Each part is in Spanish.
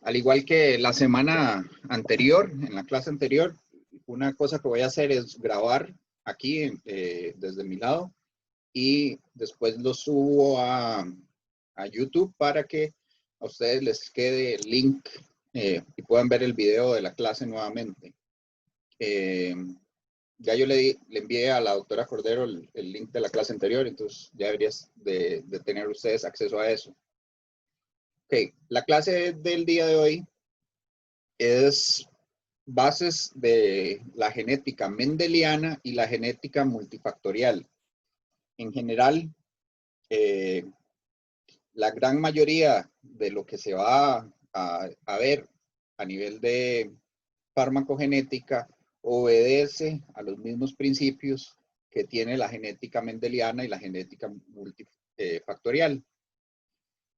Al igual que la semana anterior, en la clase anterior, una cosa que voy a hacer es grabar aquí desde mi lado y después lo subo a YouTube para que a ustedes les quede el link y puedan ver el video de la clase nuevamente. Ya yo le envié a la doctora Cordero el link de la clase anterior, entonces ya deberías de tener ustedes acceso a eso. Ok, la clase del día de hoy es bases de la genética mendeliana y la genética multifactorial. En general, la gran mayoría de lo que se va a ver a nivel de farmacogenética obedece a los mismos principios que tiene la genética mendeliana y la genética multifactorial.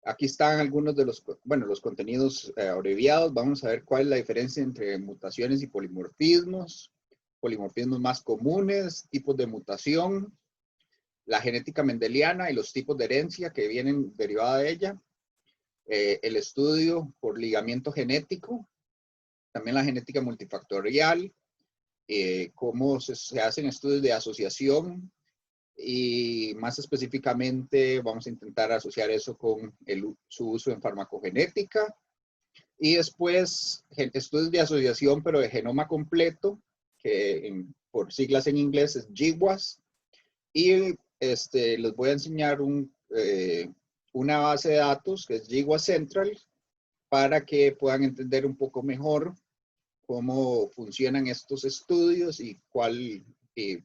Aquí están algunos de los contenidos abreviados. Vamos a ver cuál es la diferencia entre mutaciones y polimorfismos más comunes, tipos de mutación, la genética mendeliana y los tipos de herencia que vienen derivada de ella, el estudio por ligamiento genético, también la genética multifactorial, cómo se hacen estudios de asociación y más específicamente vamos a intentar asociar eso con su uso en farmacogenética y después estudios de asociación pero de genoma completo, que por siglas en inglés es GWAS, y les voy a enseñar una base de datos que es GWAS Central para que puedan entender un poco mejor cómo funcionan estos estudios y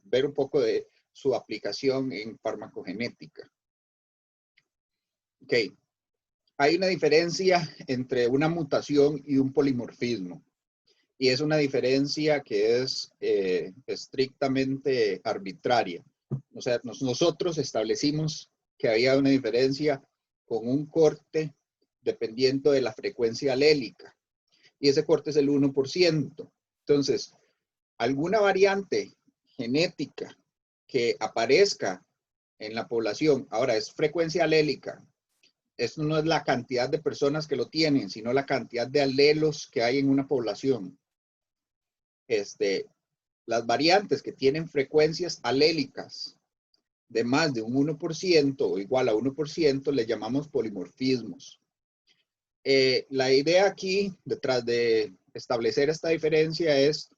ver un poco de su aplicación en farmacogenética. Ok, hay una diferencia entre una mutación y un polimorfismo. Y es una diferencia que es estrictamente arbitraria. O sea, nosotros establecimos que había una diferencia con un corte dependiendo de la frecuencia alélica. Y ese corte es el 1%. Entonces, alguna variante genética que aparezca en la población, ahora es frecuencia alélica, esto no es la cantidad de personas que lo tienen, sino la cantidad de alelos que hay en una población. Las variantes que tienen frecuencias alélicas de más de un 1% o igual a 1%, le llamamos polimorfismos. La idea aquí, detrás de establecer esta diferencia, es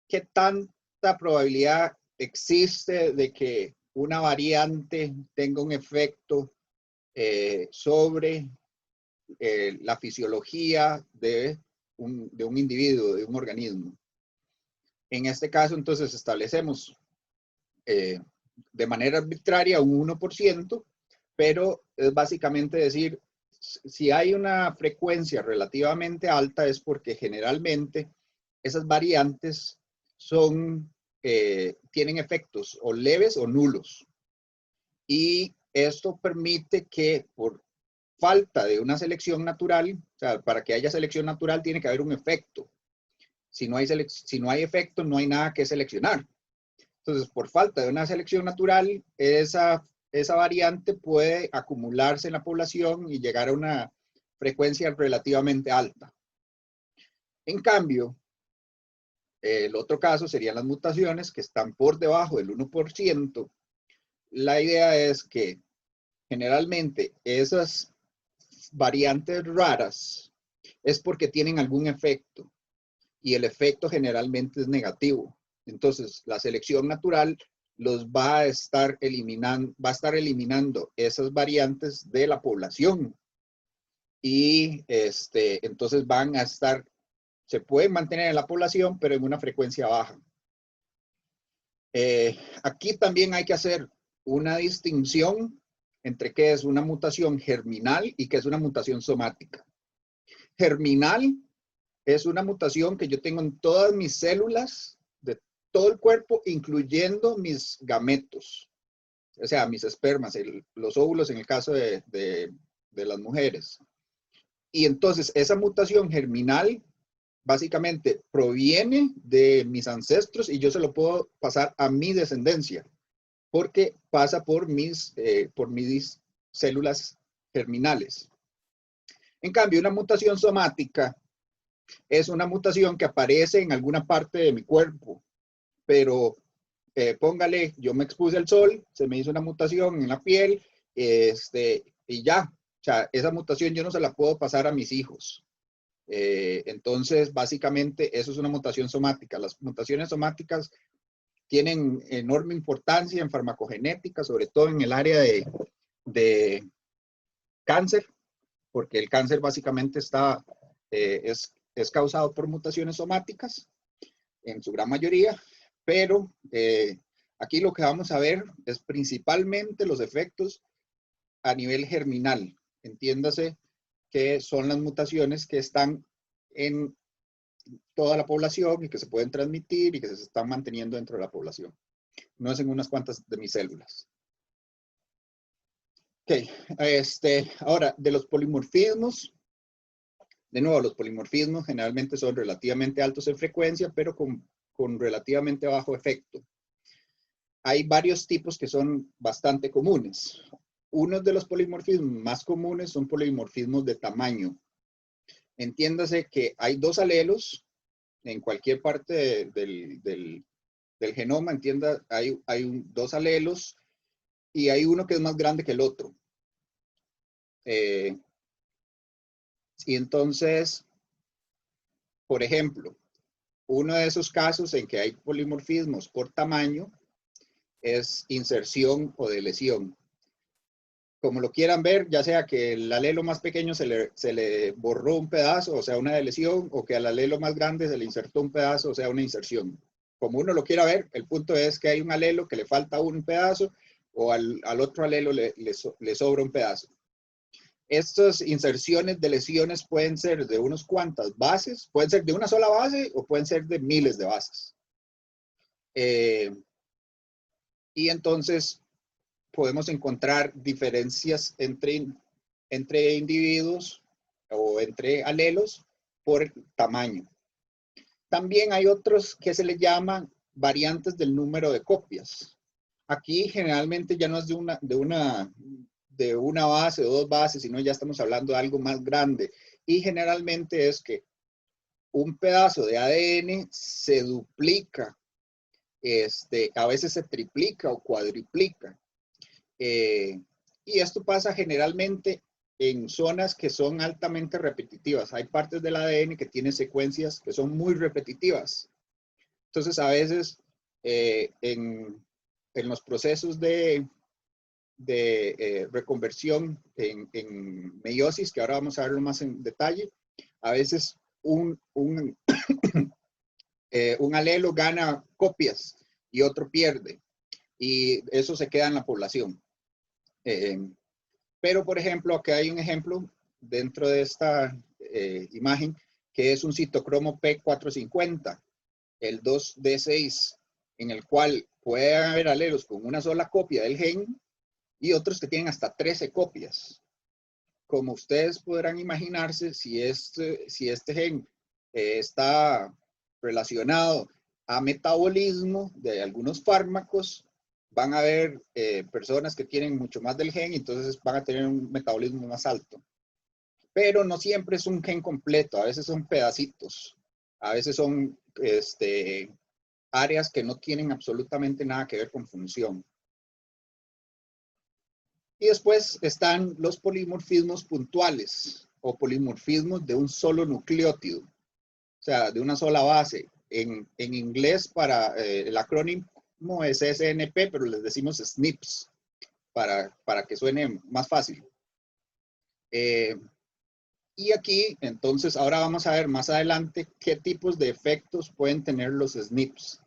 qué tanta probabilidad existe de que una variante tenga un efecto sobre la fisiología de un individuo, de un organismo. En este caso, entonces, establecemos de manera arbitraria un 1%, pero es básicamente decir, si hay una frecuencia relativamente alta es porque generalmente esas variantes tienen efectos o leves o nulos. Y esto permite que por falta de una selección natural, o sea, para que haya selección natural tiene que haber un efecto. Si no hay efecto, no hay nada que seleccionar. Entonces, por falta de una selección natural, esa variante puede acumularse en la población y llegar a una frecuencia relativamente alta. En cambio, el otro caso serían las mutaciones que están por debajo del 1%. La idea es que generalmente esas variantes raras es porque tienen algún efecto y el efecto generalmente es negativo. Entonces, la selección natural los va a estar eliminando esas variantes de la población. Y entonces se pueden mantener en la población, pero en una frecuencia baja. Aquí también hay que hacer una distinción entre qué es una mutación germinal y qué es una mutación somática. Germinal es una mutación que yo tengo en todas mis células de todo el cuerpo, incluyendo mis gametos, o sea, mis espermas, los óvulos en el caso de las mujeres. Y entonces esa mutación germinal básicamente proviene de mis ancestros y yo se lo puedo pasar a mi descendencia, porque pasa por mis células germinales. En cambio, una mutación somática Es una mutación que aparece en alguna parte de mi cuerpo, pero póngale, yo me expuse al sol, se me hizo una mutación en la piel, y ya. O sea, esa mutación yo no se la puedo pasar a mis hijos. Entonces, básicamente, eso es una mutación somática. Las mutaciones somáticas tienen enorme importancia en farmacogenética, sobre todo en el área de cáncer, porque el cáncer básicamente es causado por mutaciones somáticas, en su gran mayoría, pero aquí lo que vamos a ver es principalmente los efectos a nivel germinal. Entiéndase que son las mutaciones que están en toda la población y que se pueden transmitir y que se están manteniendo dentro de la población. No es en unas cuantas de mis células. Ok, ahora, de los polimorfismos, de nuevo, los polimorfismos generalmente son relativamente altos en frecuencia, pero con relativamente bajo efecto. Hay varios tipos que son bastante comunes. Uno de los polimorfismos más comunes son polimorfismos de tamaño. Entiéndase que hay dos alelos en cualquier parte del genoma, hay dos alelos y hay uno que es más grande que el otro. Y entonces, por ejemplo, uno de esos casos en que hay polimorfismos por tamaño es inserción o deleción. Como lo quieran ver, ya sea que el alelo más pequeño se le borró un pedazo, o sea, una deleción, o que al alelo más grande se le insertó un pedazo, o sea, una inserción. Como uno lo quiera ver, el punto es que hay un alelo que le falta un pedazo, o al otro alelo le sobra un pedazo. Estas inserciones de lesiones pueden ser de unas cuantas bases, pueden ser de una sola base o pueden ser de miles de bases. Y entonces podemos encontrar diferencias entre individuos o entre alelos por tamaño. También hay otros que se le llaman variantes del número de copias. Aquí generalmente ya no es de una base o dos bases, sino ya estamos hablando de algo más grande. Y generalmente es que un pedazo de ADN se duplica, a veces se triplica o cuadriplica. Y esto pasa generalmente en zonas que son altamente repetitivas. Hay partes del ADN que tienen secuencias que son muy repetitivas. Entonces, a veces en los procesos de reconversión en meiosis, que ahora vamos a verlo más en detalle, a veces un alelo gana copias y otro pierde. Y eso se queda en la población. Pero, por ejemplo, aquí hay un ejemplo dentro de esta imagen que es un citocromo P450, el 2D6, en el cual puede haber alelos con una sola copia del gen y otros que tienen hasta 13 copias. Como ustedes podrán imaginarse, si este gen está relacionado a metabolismo de algunos fármacos, van a haber personas que tienen mucho más del gen y entonces van a tener un metabolismo más alto. Pero no siempre es un gen completo, a veces son pedacitos, a veces son áreas que no tienen absolutamente nada que ver con función. Y después están los polimorfismos puntuales o polimorfismos de un solo nucleótido, o sea, de una sola base. En inglés, para el acrónimo es SNP, pero les decimos SNPs para que suene más fácil. Y aquí, entonces, ahora vamos a ver más adelante qué tipos de efectos pueden tener los SNPs.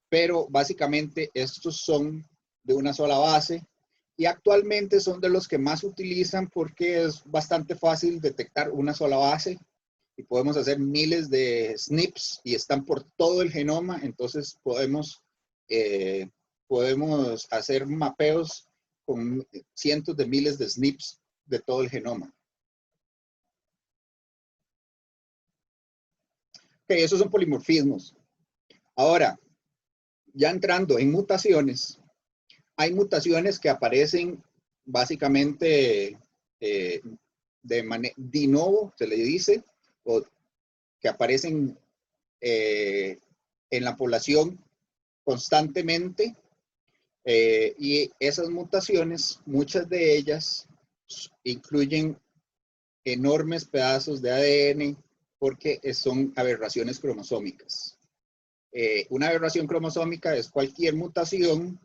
Pero básicamente estos son de una sola base y actualmente son de los que más utilizan porque es bastante fácil detectar una sola base y podemos hacer miles de SNPs y están por todo el genoma, entonces podemos hacer mapeos con cientos de miles de SNPs de todo el genoma. Ok, esos son polimorfismos. Ahora, ya entrando en mutaciones, hay mutaciones que aparecen básicamente de novo, se le dice, o que aparecen en la población constantemente, y esas mutaciones, muchas de ellas incluyen enormes pedazos de ADN porque son aberraciones cromosómicas. Una aberración cromosómica es cualquier mutación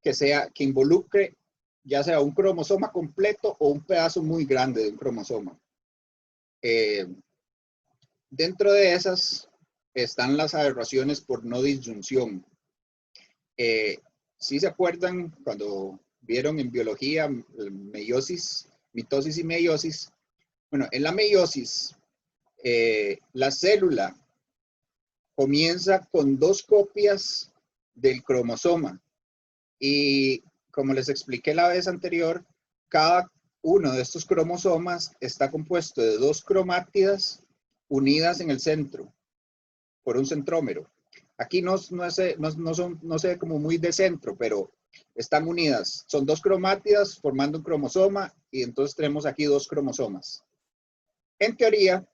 que involucre ya sea un cromosoma completo o un pedazo muy grande de un cromosoma. Dentro de esas están las aberraciones por no disyunción. ¿Sí se acuerdan cuando vieron en biología meiosis, mitosis y meiosis? Bueno, en la meiosis, la célula comienza con 2 copias del cromosoma y, como les expliqué la vez anterior, cada uno de estos cromosomas está compuesto de 2 cromátidas unidas en el centro por un centrómero. Aquí no se ve como muy de centro, pero están unidas. Son 2 cromátidas formando un cromosoma y entonces tenemos aquí 2 cromosomas. En teoría,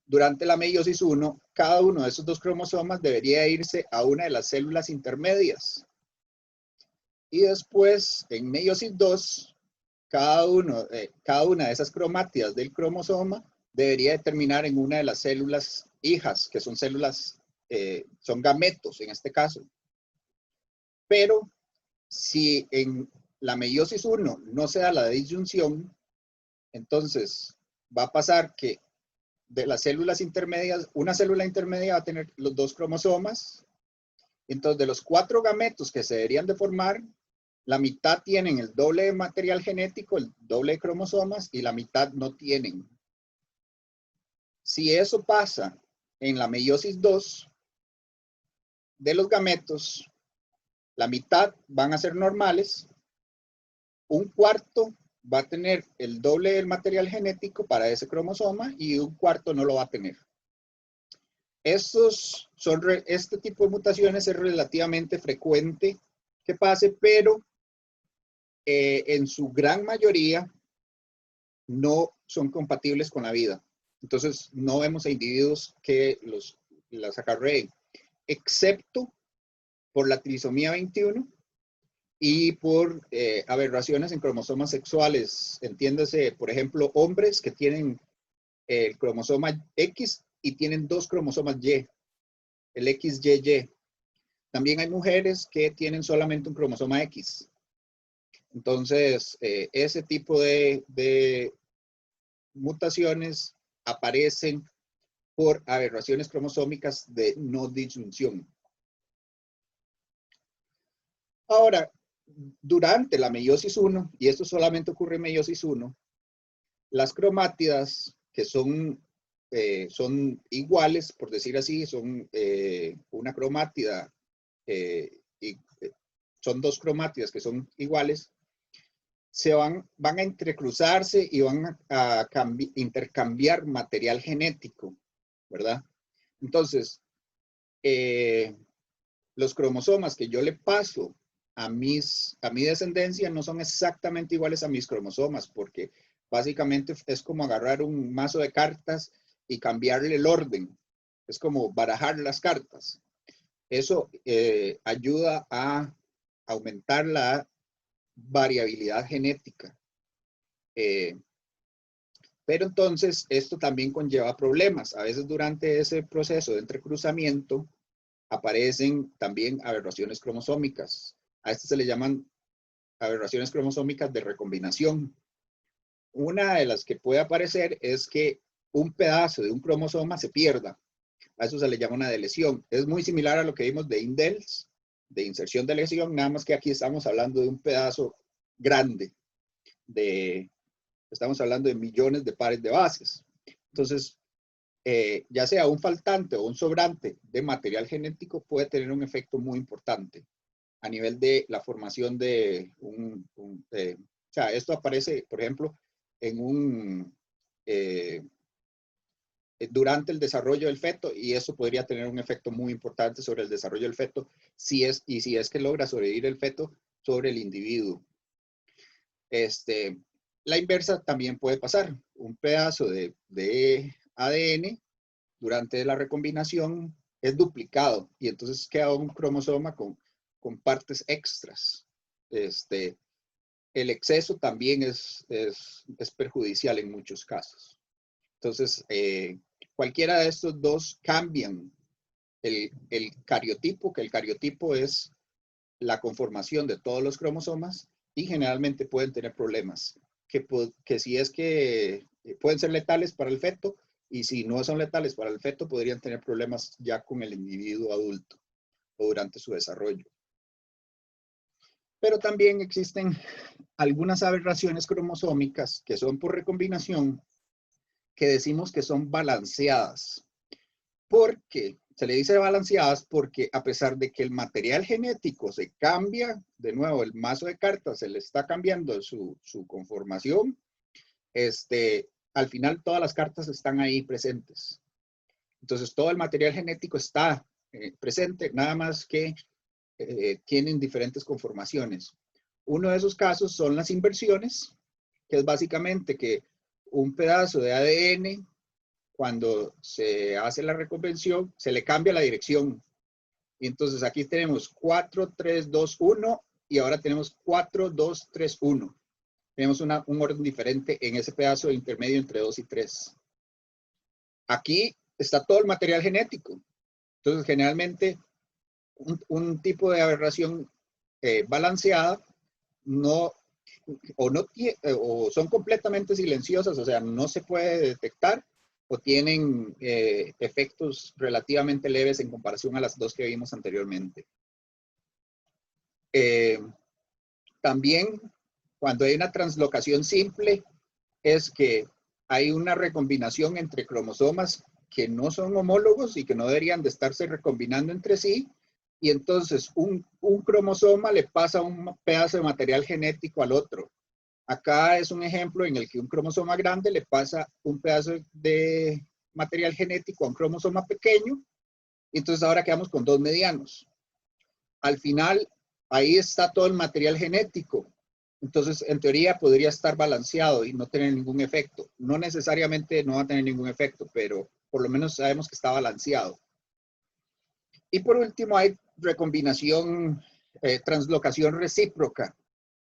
durante la meiosis 1, cada uno de esos 2 cromosomas debería irse a una de las células intermedias. Y después, en meiosis 2, cada una de esas cromátidas del cromosoma debería terminar en una de las células hijas, que son células, son gametos en este caso. Pero si en la meiosis 1 no se da la disyunción, entonces va a pasar que de las células intermedias, una célula intermedia va a tener los 2 cromosomas. Entonces, de los 4 gametos que se deberían de formar, la mitad tienen el doble de material genético, el doble de cromosomas, y la mitad no tienen. Si eso pasa en la meiosis 2, de los gametos, la mitad van a ser normales, un cuarto va a tener el doble del material genético para ese cromosoma y un cuarto no lo va a tener. Este tipo de mutaciones es relativamente frecuente que pase, pero en su gran mayoría no son compatibles con la vida. Entonces, no vemos a individuos que las acarreen, excepto por la trisomía 21 y por aberraciones en cromosomas sexuales. Entiéndase, por ejemplo, hombres que tienen el cromosoma X y tienen 2 cromosomas Y, el XYY. También hay mujeres que tienen solamente un cromosoma X. Entonces, ese tipo de mutaciones aparecen por aberraciones cromosómicas de no disyunción. Ahora, durante la meiosis 1, y esto solamente ocurre en meiosis 1, las cromátidas que son iguales, por decir así, son una cromátida y son 2 cromátidas que son iguales, van a entrecruzarse y van a intercambiar material genético, ¿verdad? Entonces, los cromosomas que yo le paso a mi descendencia no son exactamente iguales a mis cromosomas, porque básicamente es como agarrar un mazo de cartas y cambiarle el orden. Es como barajar las cartas. Eso ayuda a aumentar la variabilidad genética. Pero entonces esto también conlleva problemas. A veces durante ese proceso de entrecruzamiento aparecen también aberraciones cromosómicas. A estas se le llaman aberraciones cromosómicas de recombinación. Una de las que puede aparecer es que un pedazo de un cromosoma se pierda. A eso se le llama una delesión. Es muy similar a lo que vimos de indels, de inserción de lesión, nada más que aquí estamos hablando de un pedazo grande, estamos hablando de millones de pares de bases. Entonces, ya sea un faltante o un sobrante de material genético puede tener un efecto muy importante a nivel de la formación de o sea, esto aparece, por ejemplo, en durante el desarrollo del feto, y eso podría tener un efecto muy importante sobre el desarrollo del feto, si es que logra sobrevivir el feto sobre el individuo. La inversa también puede pasar. Un pedazo de ADN durante la recombinación es duplicado y entonces queda un cromosoma con partes extras. El exceso también es perjudicial en muchos casos. Entonces, cualquiera de estos dos cambian el cariotipo, que el cariotipo es la conformación de todos los cromosomas, y generalmente pueden tener problemas, que si es que pueden ser letales para el feto, y si no son letales para el feto, podrían tener problemas ya con el individuo adulto o durante su desarrollo. Pero también existen algunas aberraciones cromosómicas que son por recombinación, que decimos que son balanceadas. Porque se le dice balanceadas porque a pesar de que el material genético se cambia, de nuevo, el mazo de cartas se le está cambiando su conformación, al final todas las cartas están ahí presentes. Entonces todo el material genético está presente, nada más que tienen diferentes conformaciones. Uno de esos casos son las inversiones, que es básicamente que un pedazo de ADN, cuando se hace la reconvención, se le cambia la dirección. Y entonces aquí tenemos 4, 3, 2, 1 y ahora tenemos 4, 2, 3, 1. Tenemos un orden diferente en ese pedazo intermedio entre 2 y 3. Aquí está todo el material genético. Entonces, generalmente, un tipo de aberración balanceada o son completamente silenciosas, o sea, no se puede detectar, o tienen efectos relativamente leves en comparación a las dos que vimos anteriormente. También, cuando hay una translocación simple, es que hay una recombinación entre cromosomas que no son homólogos y que no deberían de estarse recombinando entre sí, y entonces un cromosoma le pasa un pedazo de material genético al otro. Acá es un ejemplo en el que un cromosoma grande le pasa un pedazo de material genético a un cromosoma pequeño, y entonces ahora quedamos con dos medianos. Al final, ahí está todo el material genético. Entonces, en teoría, podría estar balanceado y no tener ningún efecto. No necesariamente no va a tener ningún efecto, pero por lo menos sabemos que está balanceado. Y por último, hay recombinación, translocación recíproca,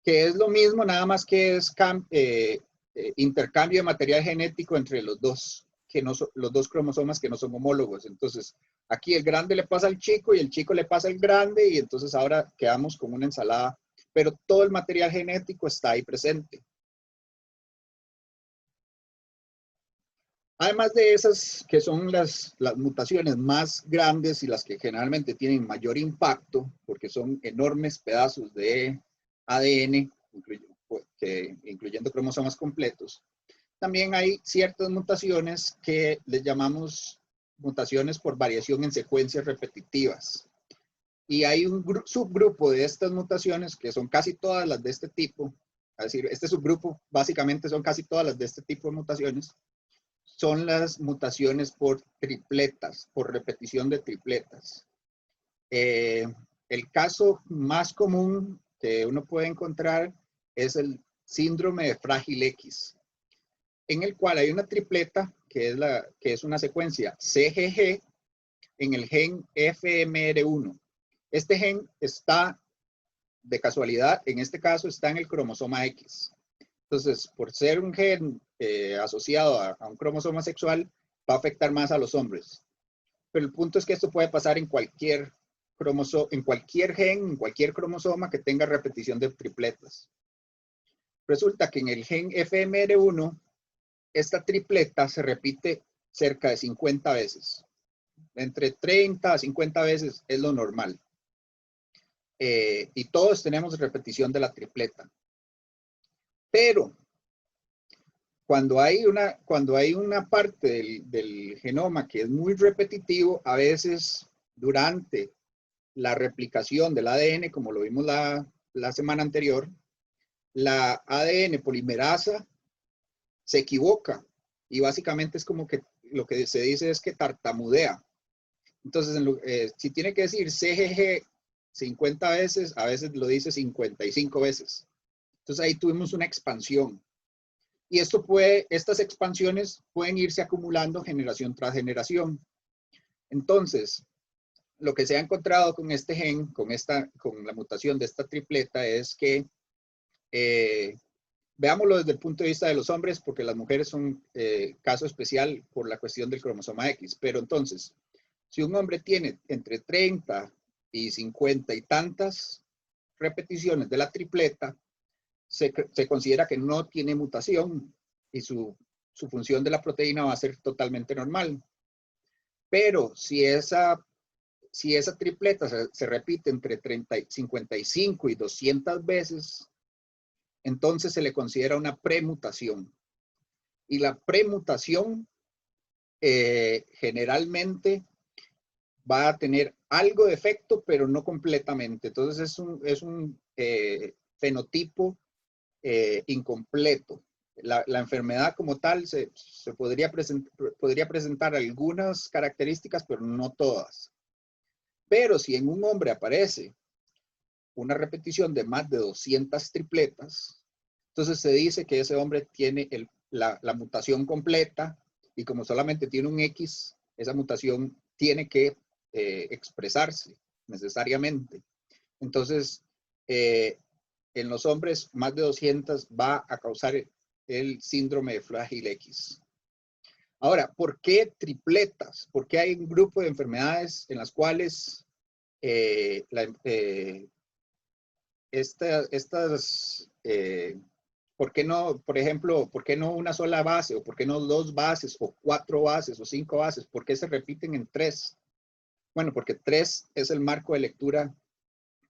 que es lo mismo, nada más que es intercambio de material genético entre los dos cromosomas que no son homólogos. Entonces, aquí el grande le pasa al chico y el chico le pasa al grande, y entonces ahora quedamos con una ensalada, pero todo el material genético está ahí presente. Además de esas que son las mutaciones más grandes y las que generalmente tienen mayor impacto, porque son enormes pedazos de ADN, incluyendo cromosomas completos, también hay ciertas mutaciones que les llamamos mutaciones por variación en secuencias repetitivas. Y hay un subgrupo de estas mutaciones que son casi todas las de este tipo. Es decir, este subgrupo básicamente son casi todas las de este tipo de mutaciones. Son las mutaciones por tripletas, por repetición de tripletas. El caso más común que uno puede encontrar es el síndrome de Frágil X, en el cual hay una tripleta que es una secuencia CGG en el gen FMR1. Este gen está, de casualidad, en este caso está en el cromosoma X. Entonces, por ser un gen asociado a un cromosoma sexual, va a afectar más a los hombres. Pero el punto es que esto puede pasar en cualquier gen, en cualquier cromosoma que tenga repetición de tripletas. Resulta que en el gen FMR1, esta tripleta se repite cerca de 50 veces. Entre 30 a 50 veces es lo normal. Y todos tenemos repetición de la tripleta. Pero cuando hay una parte del genoma que es muy repetitivo, a veces durante la replicación del ADN, como lo vimos la semana anterior, la ADN polimerasa se equivoca y básicamente es como que lo que se dice es que tartamudea. Entonces, si tiene que decir CGG 50 veces, a veces lo dice 55 veces. Entonces ahí tuvimos una expansión. Y estas expansiones pueden irse acumulando generación tras generación. Entonces, lo que se ha encontrado con este gen, con la mutación de esta tripleta, es que, veámoslo desde el punto de vista de los hombres, porque las mujeres son caso especial por la cuestión del cromosoma X. Pero entonces, si un hombre tiene entre 30 y 50 y tantas repeticiones de la tripleta, se considera que no tiene mutación y su función de la proteína va a ser totalmente normal. Pero si esa tripleta se repite entre 55 y 200 veces, entonces se le considera una premutación. Y la premutación generalmente va a tener algo de efecto, pero no completamente. Entonces es un fenotipo incompleto. La enfermedad como tal se podría presentar algunas características, pero no todas. Pero si en un hombre aparece una repetición de más de 200 tripletas, entonces se dice que ese hombre tiene la mutación completa, y como solamente tiene un X, esa mutación tiene que expresarse necesariamente. Entonces, en los hombres, más de 200 va a causar el síndrome de Fragile X. Ahora, ¿por qué tripletas? ¿Por qué hay un grupo de enfermedades en las cuales ¿por qué no, por ejemplo, por qué no una sola base, o por qué no 2 bases, o 4 bases, o 5 bases? ¿Por qué se repiten en 3? Bueno, porque 3 es el marco de lectura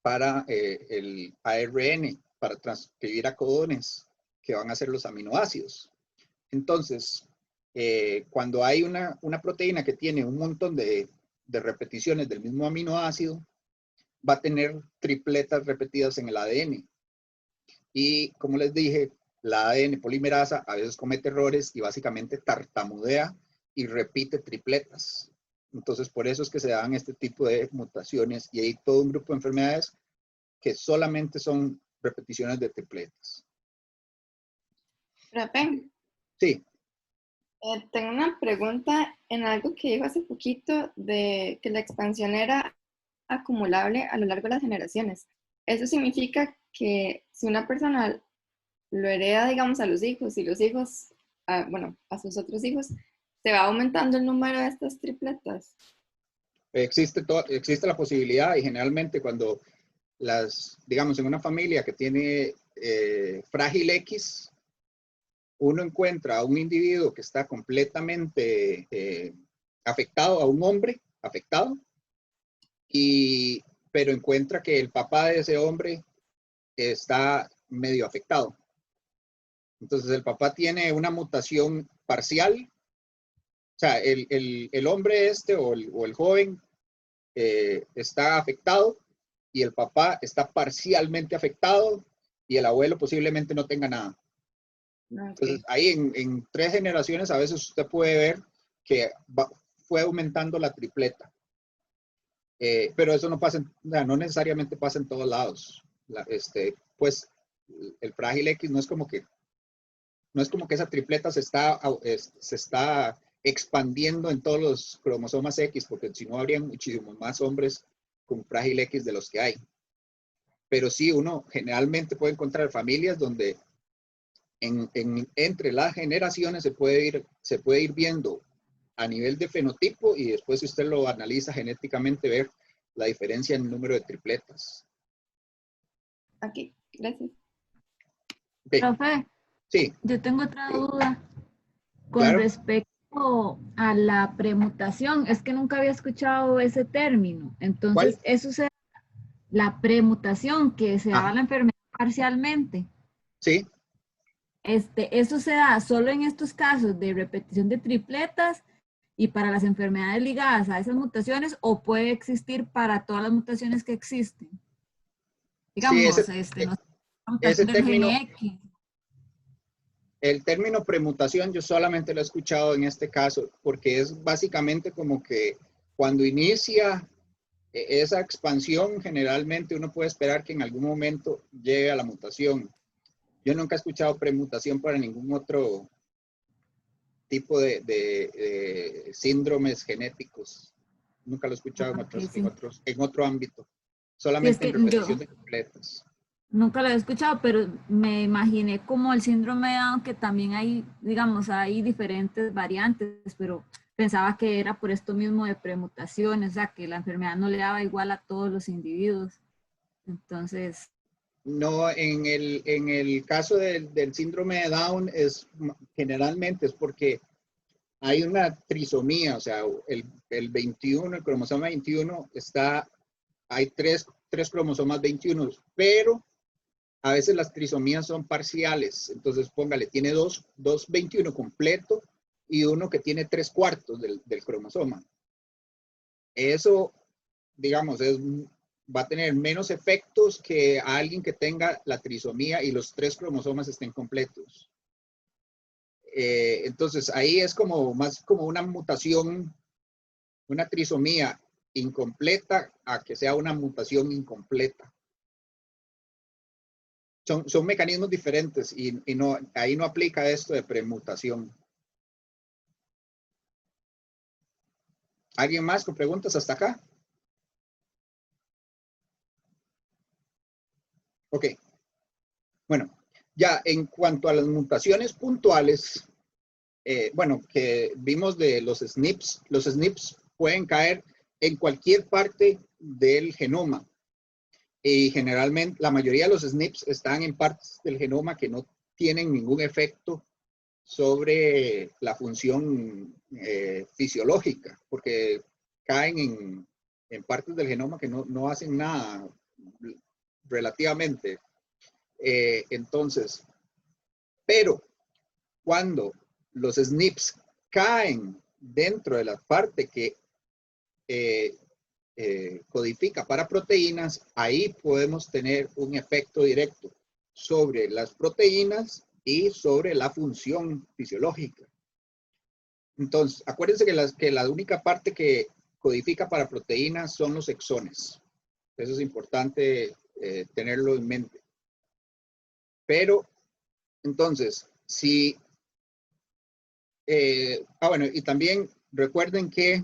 para el ARN, para transcribir a codones que van a ser los aminoácidos. Entonces, cuando hay una proteína que tiene un montón de repeticiones del mismo aminoácido, va a tener tripletas repetidas en el ADN. Y como les dije, la ADN polimerasa a veces comete errores y básicamente tartamudea y repite tripletas. Entonces, por eso es que se dan este tipo de mutaciones, y hay todo un grupo de enfermedades que solamente son repeticiones de tripletas. Profe, Sí. tengo una pregunta en algo que dijo hace poquito de que la expansión era acumulable a lo largo de las generaciones. Eso significa que si una persona lo hereda, digamos, a los hijos, y los hijos, bueno, a sus otros hijos, se va aumentando el número de estas tripletas. Existe la posibilidad, y generalmente cuando digamos, en una familia que tiene frágil X, uno encuentra a un individuo que está completamente afectado, a un hombre afectado, pero encuentra que el papá de ese hombre está medio afectado. Entonces el papá tiene una mutación parcial. O sea, el hombre o el joven está afectado, y el papá está parcialmente afectado, y el abuelo posiblemente no tenga nada. Okay. Entonces, ahí en 3 generaciones a veces usted puede ver que fue aumentando la tripleta. Pero eso no necesariamente pasa en todos lados. Pues el frágil X no es como que esa tripleta se está expandiendo en todos los cromosomas X, porque si no habrían muchísimos más hombres con frágil X de los que hay. Pero sí, uno generalmente puede encontrar familias donde entre las generaciones se puede ir viendo a nivel de fenotipo, y después, si usted lo analiza genéticamente, ver la diferencia en el número de tripletas. Ok, gracias. Okay. Profe, sí. Yo tengo otra duda con Claro. respecto a la premutación. Es que nunca había escuchado ese término. Entonces, ¿Cuál? eso se la premutación, que se daba la enfermedad parcialmente. Sí. Eso se da solo en estos casos de repetición de tripletas y para las enfermedades ligadas a esas mutaciones, o puede existir para todas las mutaciones que existen. Digamos, sí, mutación del término, gen X. el término premutación yo solamente lo he escuchado en este caso, porque es básicamente como que cuando inicia esa expansión, generalmente uno puede esperar que en algún momento llegue a la mutación. Yo nunca he escuchado premutación para ningún otro tipo de síndromes genéticos. Nunca lo he escuchado Ah, ok, sí. en otro ámbito. Sí, es Solamente en que repetición yo de completas. nunca lo he escuchado, pero me imaginé como el síndrome de Down, que también hay, digamos, hay diferentes variantes, pero pensaba que era por esto mismo de premutaciones, o sea, que la enfermedad no le daba igual a todos los individuos. Entonces, No, en el caso del síndrome de Down generalmente es porque hay una trisomía, o sea, el 21, el cromosoma 21 hay tres cromosomas 21, pero a veces las trisomías son parciales, entonces póngale, tiene dos 21 completo y uno que tiene 3/4 del cromosoma. Eso, digamos, va a tener menos efectos que a alguien que tenga la trisomía y los 3 cromosomas estén completos. Entonces, ahí es más como una mutación, una trisomía incompleta a que sea una mutación incompleta. Son mecanismos diferentes y no, ahí no aplica esto de premutación. ¿Alguien más con preguntas hasta acá? Ok. Bueno, ya en cuanto a las mutaciones puntuales, bueno, que vimos de los SNPs pueden caer en cualquier parte del genoma. Y generalmente la mayoría de los SNPs están en partes del genoma que no tienen ningún efecto sobre la función fisiológica, porque caen en partes del genoma que no hacen nada relativamente. Entonces, pero cuando los SNPs caen dentro de la parte que codifica para proteínas, ahí podemos tener un efecto directo sobre las proteínas y sobre la función fisiológica. Entonces, acuérdense que la única parte que codifica para proteínas son los exones. Eso es importante tenerlo en mente. Pero, entonces, si... bueno, y también recuerden que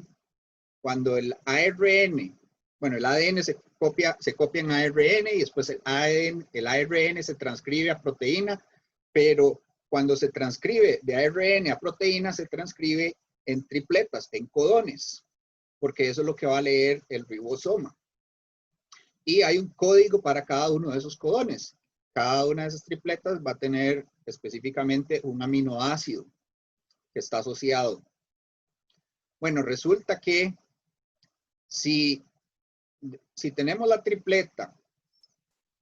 cuando el ARN, bueno, el ADN se copia en ARN y después el ARN se transcribe a proteína, pero cuando se transcribe de ARN a proteína, se transcribe en tripletas, en codones, porque eso es lo que va a leer el ribosoma. Y hay un código para cada uno de esos codones. Cada una de esas tripletas va a tener específicamente un aminoácido que está asociado. Bueno, resulta que si tenemos la tripleta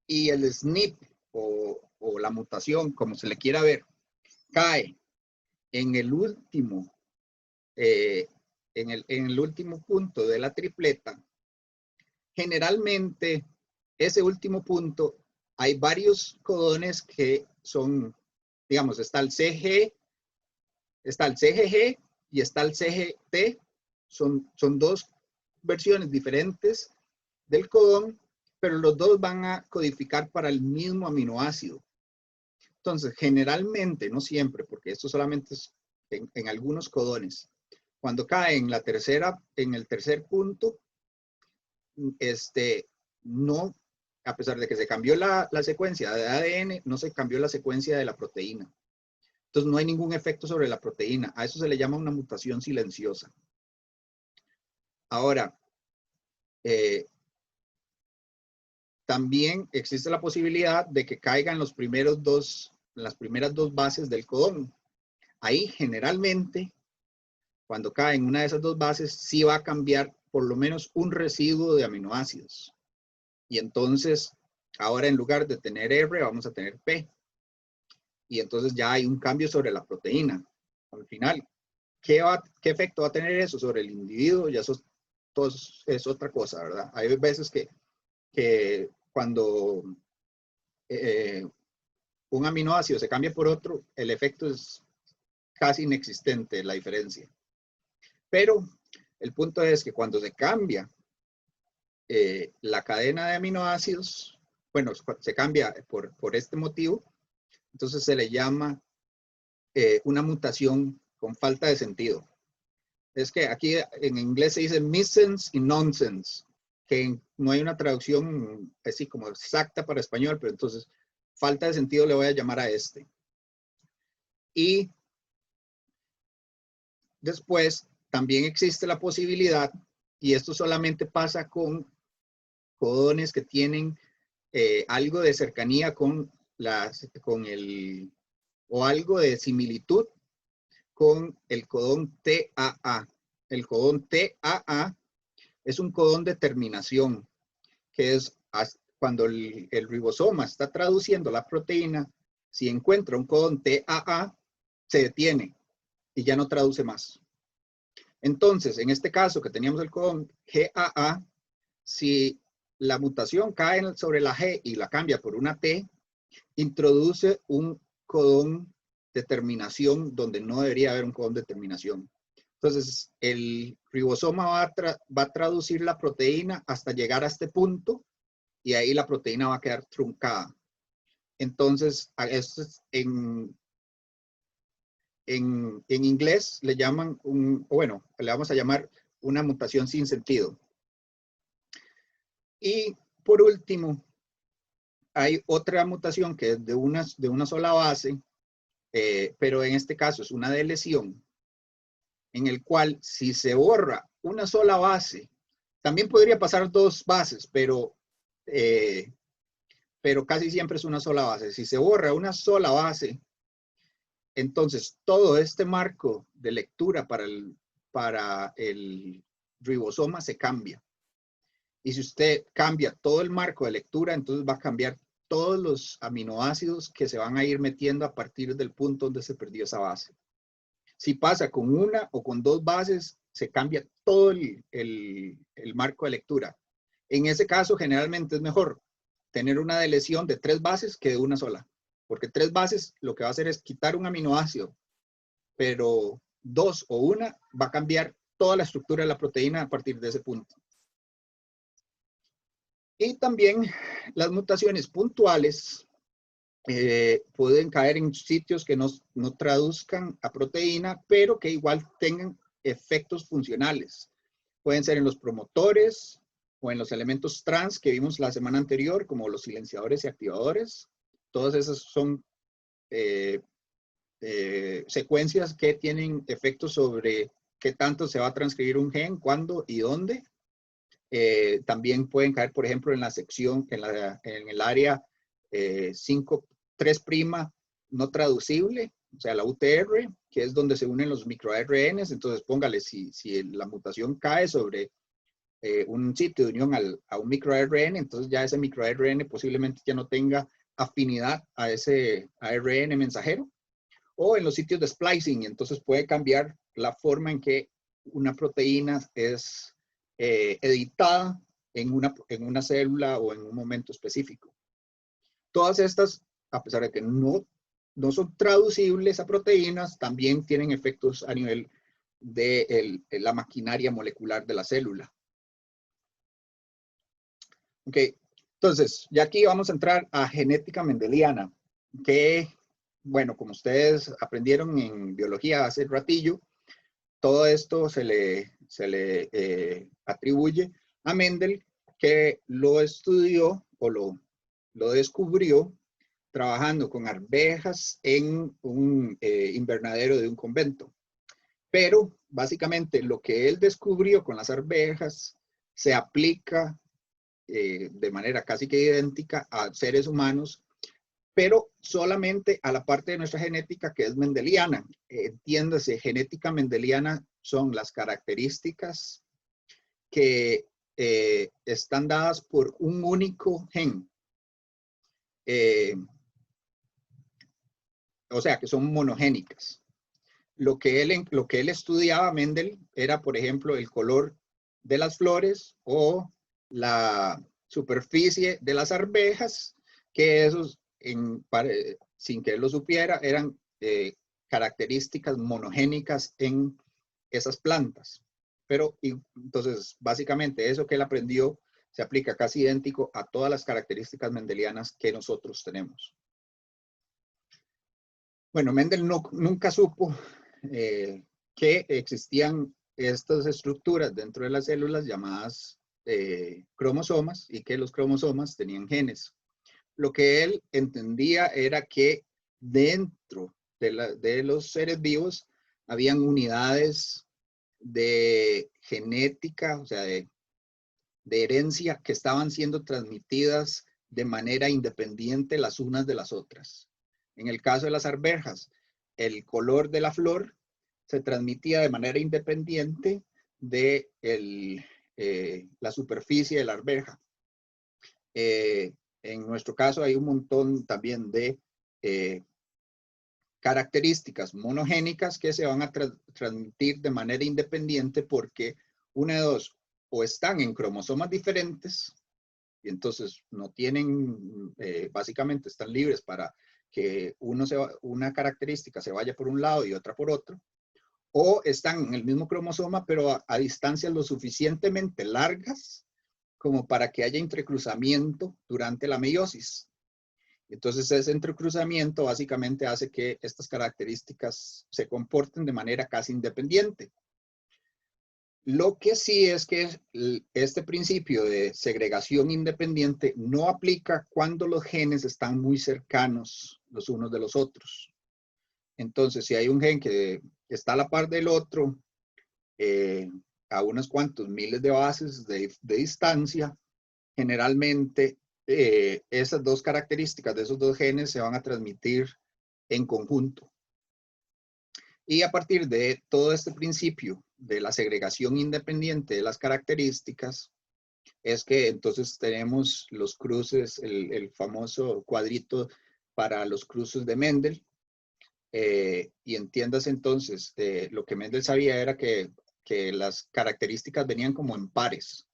y el SNP o la mutación, como se le quiera ver, cae en el último, en el último punto de la tripleta, generalmente ese último punto hay varios codones que son, digamos, está el CGG y está el CGT, son dos versiones diferentes del codón, pero los dos van a codificar para el mismo aminoácido. Entonces, generalmente, no siempre, porque esto solamente es en algunos codones, cuando cae en el tercer punto, no, a pesar de que se cambió la secuencia de ADN, no se cambió la secuencia de la proteína. Entonces, no hay ningún efecto sobre la proteína. A eso se le llama una mutación silenciosa. Ahora, también existe la posibilidad de que caigan las primeras dos bases del codón. Ahí generalmente, cuando cae en una de esas dos bases, sí va a cambiar por lo menos un residuo de aminoácidos. Y entonces, ahora en lugar de tener R, vamos a tener P. Y entonces ya hay un cambio sobre la proteína. Al final, ¿qué efecto va a tener eso sobre el individuo? Ya eso es otra cosa, ¿verdad? Hay veces que cuando un aminoácido se cambia por otro, el efecto es casi inexistente, la diferencia. Pero el punto es que cuando se cambia la cadena de aminoácidos, bueno, se cambia por este motivo, entonces se le llama una mutación con falta de sentido. Es que aquí en inglés se dice missense y nonsense, que no hay una traducción así como exacta para español, pero entonces falta de sentido le voy a llamar a este. Y después también existe la posibilidad, y esto solamente pasa con codones que tienen algo de cercanía con o algo de similitud con el codón TAA. El codón TAA es un codón de terminación, que es cuando el ribosoma está traduciendo la proteína, si encuentra un codón TAA, se detiene y ya no traduce más. Entonces, en este caso que teníamos el codón GAA, si la mutación cae sobre la G y la cambia por una T, introduce un codón de terminación donde no debería haber un codón de terminación. Entonces, el ribosoma va a traducir la proteína hasta llegar a este punto y ahí la proteína va a quedar truncada. Entonces, a esto en inglés le llaman le vamos a llamar una mutación sin sentido. Y por último, hay otra mutación que es de una sola base, pero en este caso es una de lesión, en el cual si se borra una sola base, también podría pasar dos bases, pero casi siempre es una sola base. Si se borra una sola base, entonces todo este marco de lectura para el ribosoma se cambia. Y si usted cambia todo el marco de lectura, entonces va a cambiar todos los aminoácidos que se van a ir metiendo a partir del punto donde se perdió esa base. Si pasa con una o con dos bases, se cambia todo el marco de lectura. En ese caso, generalmente es mejor tener una deleción de 3 bases que de una sola. Porque 3 bases lo que va a hacer es quitar un aminoácido, pero 2 o 1 va a cambiar toda la estructura de la proteína a partir de ese punto. Y también las mutaciones puntuales pueden caer en sitios que no traduzcan a proteína, pero que igual tengan efectos funcionales. Pueden ser en los promotores o en los elementos trans que vimos la semana anterior, como los silenciadores y activadores. Todas esas son secuencias que tienen efectos sobre qué tanto se va a transcribir un gen, cuándo y dónde. También pueden caer, por ejemplo, en la sección, en el área 5'3' no traducible, o sea, la UTR, que es donde se unen los microRNs. Entonces, póngale, si la mutación cae sobre un sitio de unión a un microRN, entonces ya ese microRN posiblemente ya no tenga afinidad a ese ARN mensajero. O en los sitios de splicing, entonces puede cambiar la forma en que una proteína es editada en una célula o en un momento específico. Todas estas, a pesar de que no son traducibles a proteínas, también tienen efectos a nivel de la maquinaria molecular de la célula. Ok, entonces, ya aquí vamos a entrar a genética mendeliana, que, bueno, como ustedes aprendieron en biología hace ratillo, todo esto se le atribuye a Mendel, que lo estudió o lo descubrió trabajando con arvejas en un invernadero de un convento. Pero básicamente lo que él descubrió con las arvejas se aplica de manera casi que idéntica a seres humanos, pero solamente a la parte de nuestra genética que es mendeliana. Entiéndase, genética mendeliana son las características que están dadas por un único gen. O sea, que son monogénicas. Lo que él estudiaba, Mendel, era, por ejemplo, el color de las flores o la superficie de las arvejas, que esos, sin que él lo supiera, eran características monogénicas en esas plantas. Pero entonces, básicamente, eso que él aprendió se aplica casi idéntico a todas las características mendelianas que nosotros tenemos. Bueno, Mendel nunca supo que existían estas estructuras dentro de las células llamadas cromosomas y que los cromosomas tenían genes. Lo que él entendía era que dentro de los seres vivos habían unidades de genética, o sea, de herencia que estaban siendo transmitidas de manera independiente las unas de las otras. En el caso de las arvejas, el color de la flor se transmitía de manera independiente de la superficie de la arveja. En nuestro caso hay un montón también de características monogénicas que se van a transmitir de manera independiente porque una de dos, o están en cromosomas diferentes y entonces no tienen, básicamente están libres para que una característica se vaya por un lado y otra por otro, o están en el mismo cromosoma pero a distancias lo suficientemente largas como para que haya entrecruzamiento durante la meiosis. Entonces ese entrecruzamiento básicamente hace que estas características se comporten de manera casi independiente. Lo que sí es que este principio de segregación independiente no aplica cuando los genes están muy cercanos los unos de los otros. Entonces, si hay un gen que está a la par del otro, a unos cuantos miles de bases de distancia, generalmente esas dos características de esos dos genes se van a transmitir en conjunto. Y a partir de todo este principio de la segregación independiente de las características, es que entonces tenemos los cruces, el famoso cuadrito para los cruces de Mendel. Y entiéndase entonces, lo que Mendel sabía era que las características venían como en pares.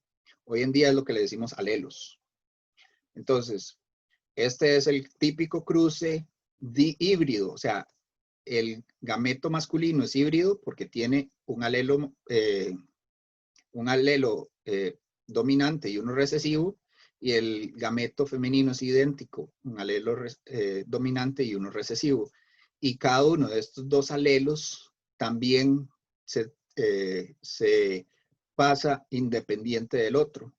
Hoy en día es lo que le decimos alelos. Entonces, este es el típico cruce dihíbrido, o sea, el gameto masculino es híbrido porque tiene un alelo dominante y uno recesivo, y el gameto femenino es idéntico, un alelo dominante y uno recesivo. Y cada uno de estos dos alelos también se pasa independiente del otro.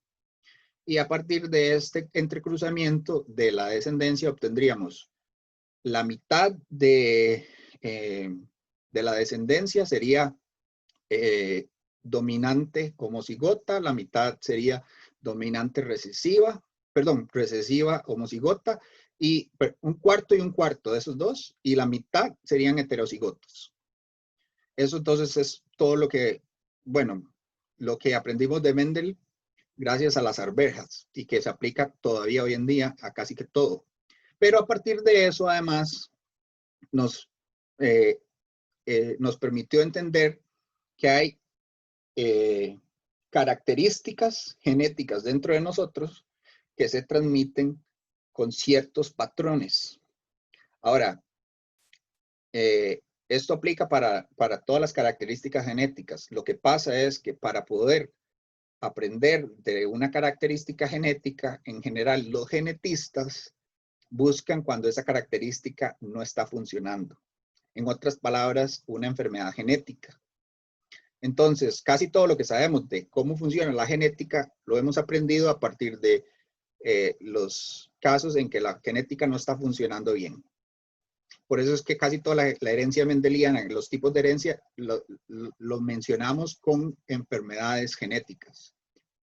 Y a partir de este entrecruzamiento de la descendencia obtendríamos la mitad de la descendencia sería dominante homocigota, la mitad sería dominante recesiva, recesiva homocigota, y un cuarto de esos dos, y la mitad serían heterocigotos. Eso entonces es todo lo que, bueno, lo que aprendimos de Mendel gracias a las arvejas y que se aplica todavía hoy en día a casi que todo. Pero a partir de eso, además, nos permitió entender que hay características genéticas dentro de nosotros que se transmiten con ciertos patrones. Ahora, esto aplica para todas las características genéticas. Lo que pasa es que para poder aprender de una característica genética, en general los genetistas buscan cuando esa característica no está funcionando. En otras palabras, una enfermedad genética. Entonces, casi todo lo que sabemos de cómo funciona la genética lo hemos aprendido a partir de los casos en que la genética no está funcionando bien. Por eso es que casi toda la herencia mendeliana, los tipos de herencia, los mencionamos con enfermedades genéticas.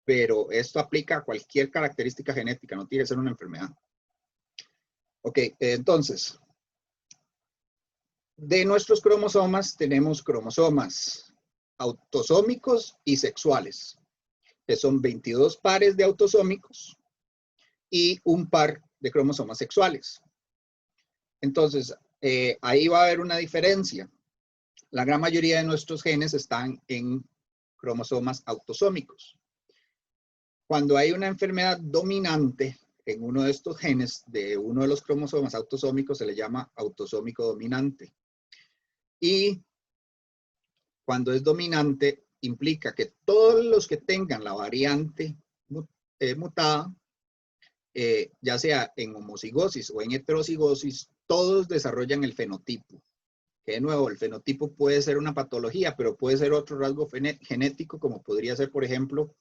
Pero esto aplica a cualquier característica genética, no tiene que ser una enfermedad. Ok, entonces, de nuestros cromosomas tenemos cromosomas autosómicos y sexuales, que son 22 pares de autosómicos y un par de cromosomas sexuales. Entonces, ahí va a haber una diferencia. La gran mayoría de nuestros genes están en cromosomas autosómicos. Cuando hay una enfermedad dominante en uno de estos genes de uno de los cromosomas autosómicos, se le llama autosómico dominante. Y cuando es dominante, implica que todos los que tengan la variante mutada, ya sea en homocigosis o en heterocigosis, todos desarrollan el fenotipo. Que de nuevo, el fenotipo puede ser una patología, pero puede ser otro rasgo genético, como podría ser, por ejemplo,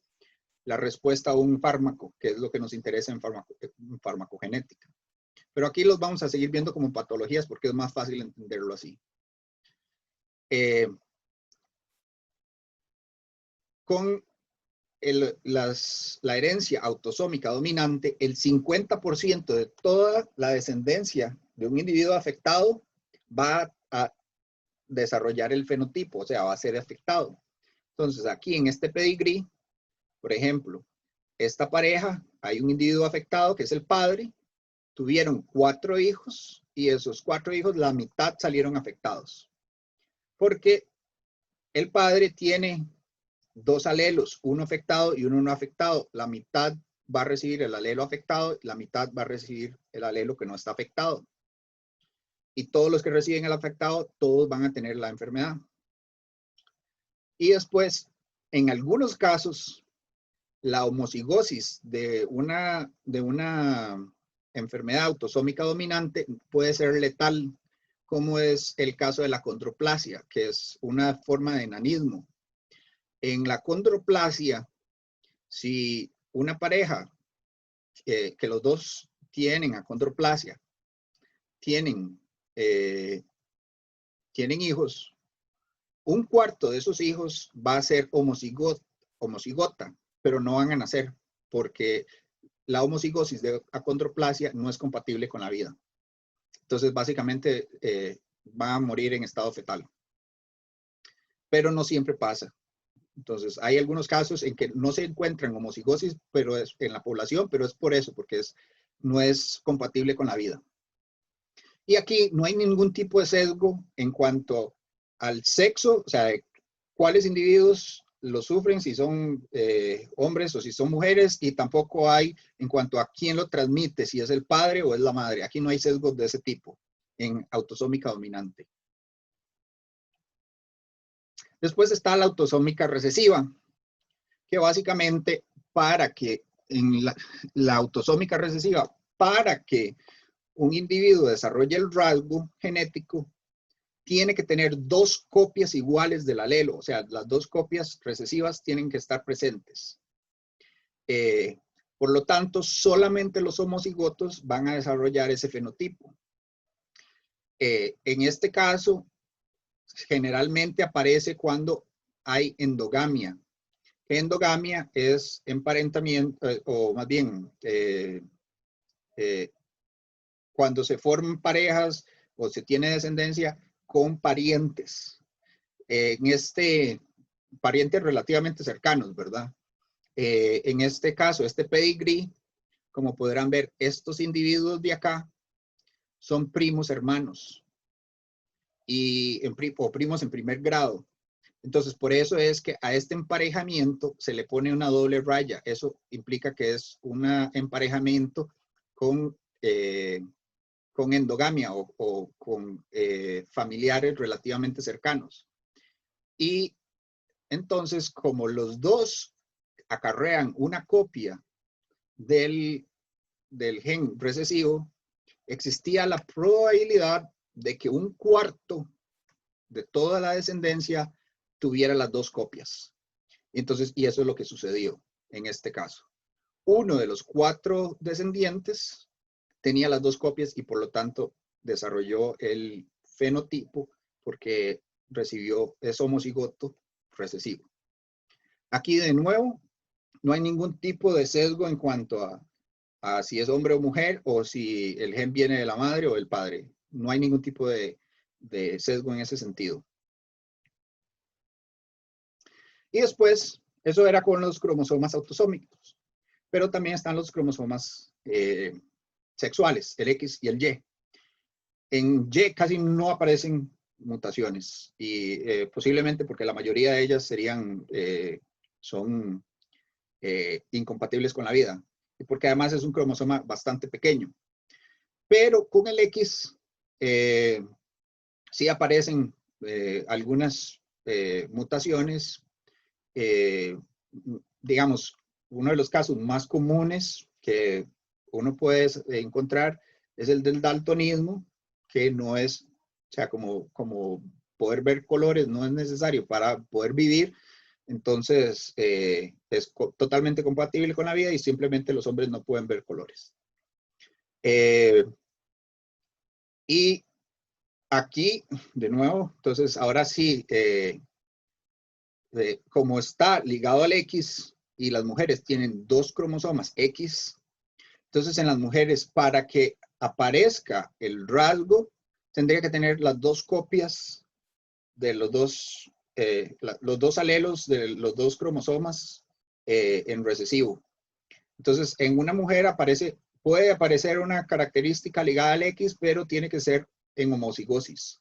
la respuesta a un fármaco, que es lo que nos interesa en farmacogenética. Pero aquí los vamos a seguir viendo como patologías porque es más fácil entenderlo así. Con la herencia autosómica dominante, el 50% de toda la descendencia de un individuo afectado va a desarrollar el fenotipo, o sea, va a ser afectado. Entonces, aquí en este pedigrí, por ejemplo, esta pareja, hay un individuo afectado que es el padre, tuvieron 4 hijos y esos 4 hijos, la mitad salieron afectados. Porque el padre tiene 2 alelos, uno afectado y uno no afectado. La mitad va a recibir el alelo afectado, la mitad va a recibir el alelo que no está afectado. Y todos los que reciben el afectado, todos van a tener la enfermedad. Y después, en algunos casos, la homocigosis de una enfermedad autosómica dominante puede ser letal, como es el caso de la condroplasia, que es una forma de enanismo. En la condroplasia, si una pareja que los dos tienen acondroplasia, tienen hijos, un cuarto de esos hijos va a ser homocigota, pero no van a nacer porque la homocigosis de acondroplasia no es compatible con la vida. Entonces, básicamente, van a morir en estado fetal. Pero no siempre pasa. Entonces, hay algunos casos en que no se encuentran homocigosis pero es en la población, pero es por eso, porque no es compatible con la vida. Y aquí no hay ningún tipo de sesgo en cuanto al sexo, o sea, cuáles individuos lo sufren, si son hombres o si son mujeres, y tampoco hay en cuanto a quién lo transmite, si es el padre o es la madre. Aquí no hay sesgos de ese tipo en autosómica dominante. Después está la autosómica recesiva, que básicamente para que en la autosómica recesiva, para que un individuo desarrolle el rasgo genético, tiene que tener 2 copias iguales del alelo, o sea, las 2 copias recesivas tienen que estar presentes. Por lo tanto, solamente los homocigotos van a desarrollar ese fenotipo. En este caso, generalmente aparece cuando hay endogamia. Endogamia es emparentamiento, o más bien, cuando se forman parejas o se tiene descendencia con parientes. Parientes relativamente cercanos, ¿verdad? En este caso, este pedigrí, como podrán ver, estos individuos de acá son primos hermanos o primos en primer grado. Entonces, por eso es que a este emparejamiento se le pone una doble raya. Eso implica que es un emparejamiento con endogamia o con familiares relativamente cercanos. Y entonces, como los dos acarrean una copia del gen recesivo, existía la probabilidad de que un cuarto de toda la descendencia tuviera las 2 copias. Entonces, y eso es lo que sucedió en este caso. Uno de los 4 descendientes tenía las 2 copias y por lo tanto desarrolló el fenotipo porque es homocigoto recesivo. Aquí de nuevo, no hay ningún tipo de sesgo en cuanto a si es hombre o mujer o si el gen viene de la madre o del padre. No hay ningún tipo de sesgo en ese sentido. Y después, eso era con los cromosomas autosómicos, pero también están los cromosomas sexuales, el X y el Y. En Y casi no aparecen mutaciones y posiblemente porque la mayoría de ellas son incompatibles con la vida y porque además es un cromosoma bastante pequeño. Pero con el X sí aparecen algunas mutaciones. Digamos, uno de los casos más comunes que uno puede encontrar es el del daltonismo, que no es, o sea, como poder ver colores no es necesario para poder vivir, entonces es totalmente compatible con la vida y simplemente los hombres no pueden ver colores. Y aquí, de nuevo, entonces ahora sí, como está ligado al X y las mujeres tienen 2 cromosomas X, entonces en las mujeres para que aparezca el rasgo, tendría que tener las 2 copias de los dos alelos de los 2 cromosomas en recesivo. Entonces en una mujer puede aparecer una característica ligada al X, pero tiene que ser en homocigosis.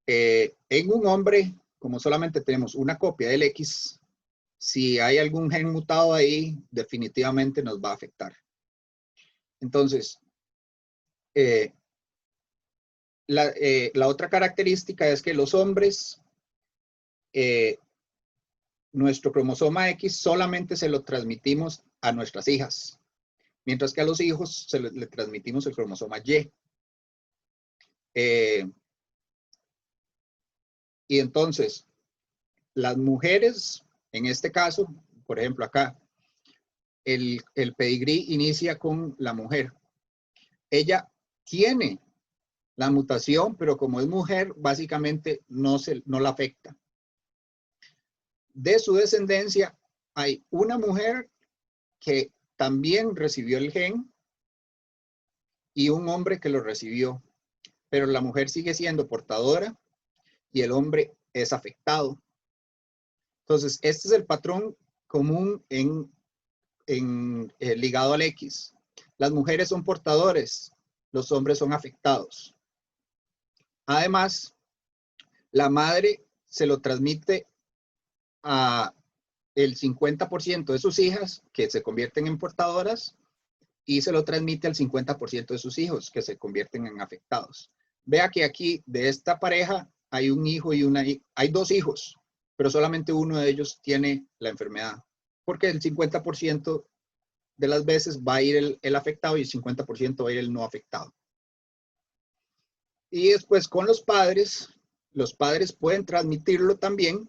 En un hombre, como solamente tenemos una copia del X, si hay algún gen mutado ahí, definitivamente nos va a afectar. Entonces, la otra característica es que los hombres, nuestro cromosoma X solamente se lo transmitimos a nuestras hijas, mientras que a los hijos le transmitimos el cromosoma Y. Y entonces, las mujeres, en este caso, por ejemplo acá, el pedigrí inicia con la mujer. Ella tiene la mutación, pero como es mujer, básicamente no la afecta. De su descendencia, hay una mujer que también recibió el gen y un hombre que lo recibió, pero la mujer sigue siendo portadora y el hombre es afectado. Entonces, este es el patrón común ligado al X. Las mujeres son portadores, los hombres son afectados. Además, la madre se lo transmite a el 50% de sus hijas que se convierten en portadoras y se lo transmite al 50% de sus hijos que se convierten en afectados. Vea que aquí de esta pareja hay un hijo y hay 2 hijos, pero solamente uno de ellos tiene la enfermedad, porque el 50% de las veces va a ir el afectado y el 50% va a ir el no afectado. Y después con los padres pueden transmitirlo también,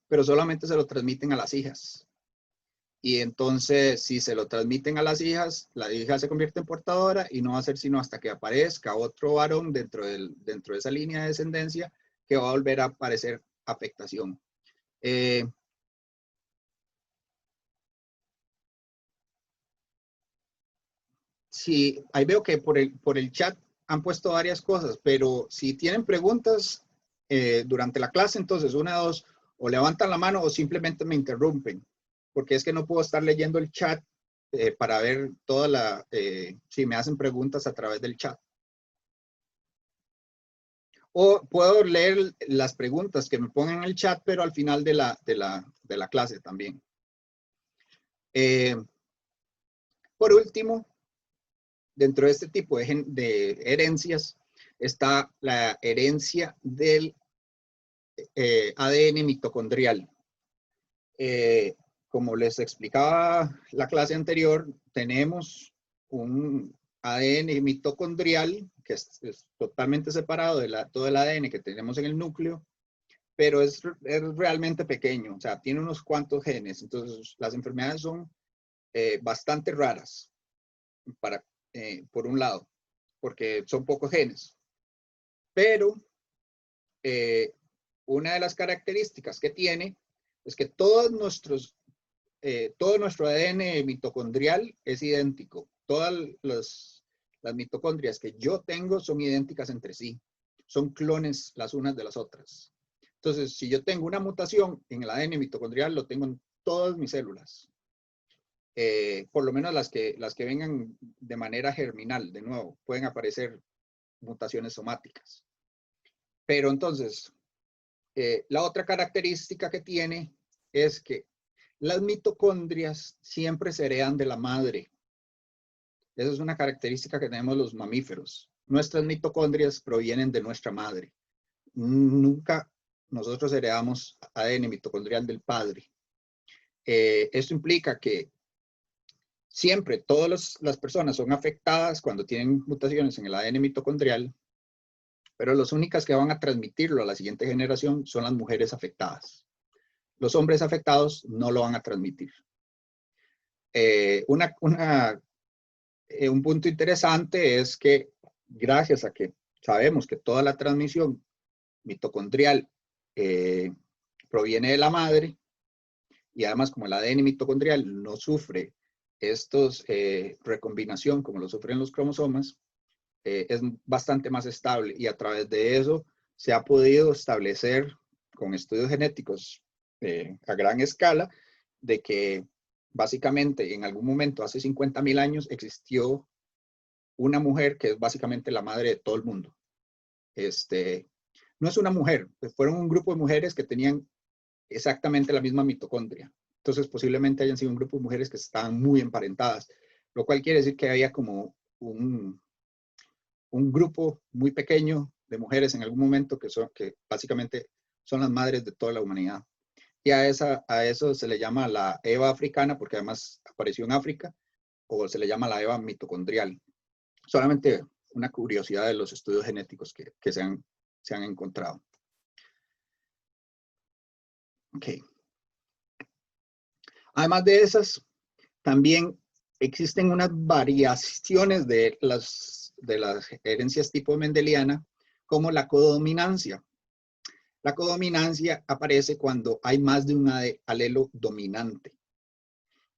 pero solamente se lo transmiten a las hijas. Y entonces, si se lo transmiten a las hijas, la hija se convierte en portadora y no va a ser sino hasta que aparezca otro varón dentro de esa línea de descendencia que va a volver a aparecer afectación. Sí, ahí veo que por el chat han puesto varias cosas, pero si tienen preguntas durante la clase, entonces una de dos, o levantan la mano o simplemente me interrumpen, porque es que no puedo estar leyendo el chat para ver si me hacen preguntas a través del chat. O puedo leer las preguntas que me pongan en el chat, pero al final de la clase también. Por último, dentro de este tipo de herencias está la herencia del ADN mitocondrial. Como les explicaba la clase anterior, tenemos un ADN mitocondrial que es totalmente separado de todo el ADN que tenemos en el núcleo, pero es realmente pequeño, o sea, tiene unos cuantos genes. Entonces, las enfermedades son bastante raras, por un lado, porque son pocos genes. Pero una de las características que tiene es que todo nuestro ADN mitocondrial es idéntico. Todas las mitocondrias que yo tengo son idénticas entre sí. Son clones las unas de las otras. Entonces, si yo tengo una mutación en el ADN mitocondrial, lo tengo en todas mis células. Por lo menos las que vengan de manera germinal, de nuevo, pueden aparecer mutaciones somáticas. Pero entonces, la otra característica que tiene es que las mitocondrias siempre se heredan de la madre. Esa es una característica que tenemos los mamíferos. Nuestras mitocondrias provienen de nuestra madre. Nunca nosotros heredamos ADN mitocondrial del padre. Esto implica que siempre todas las personas son afectadas cuando tienen mutaciones en el ADN mitocondrial, pero las únicas que van a transmitirlo a la siguiente generación son las mujeres afectadas. Los hombres afectados no lo van a transmitir. Un punto interesante es que gracias a que sabemos que toda la transmisión mitocondrial proviene de la madre, y además como el ADN mitocondrial no sufre estos recombinación como lo sufren los cromosomas, es bastante más estable, y a través de eso se ha podido establecer con estudios genéticos a gran escala de que básicamente en algún momento hace 50.000 años existió una mujer que es básicamente la madre de todo el mundo. No es una mujer, fueron un grupo de mujeres que tenían exactamente la misma mitocondria. Entonces posiblemente hayan sido un grupo de mujeres que estaban muy emparentadas, lo cual quiere decir que había como un grupo muy pequeño de mujeres en algún momento que básicamente son las madres de toda la humanidad. Y a eso se le llama la Eva africana, porque además apareció en África, o se le llama la Eva mitocondrial. Solamente una curiosidad de los estudios genéticos que se han encontrado. Ok. Además de esas, también existen unas variaciones de las herencias tipo mendeliana, como la codominancia. La codominancia aparece cuando hay más de un alelo dominante.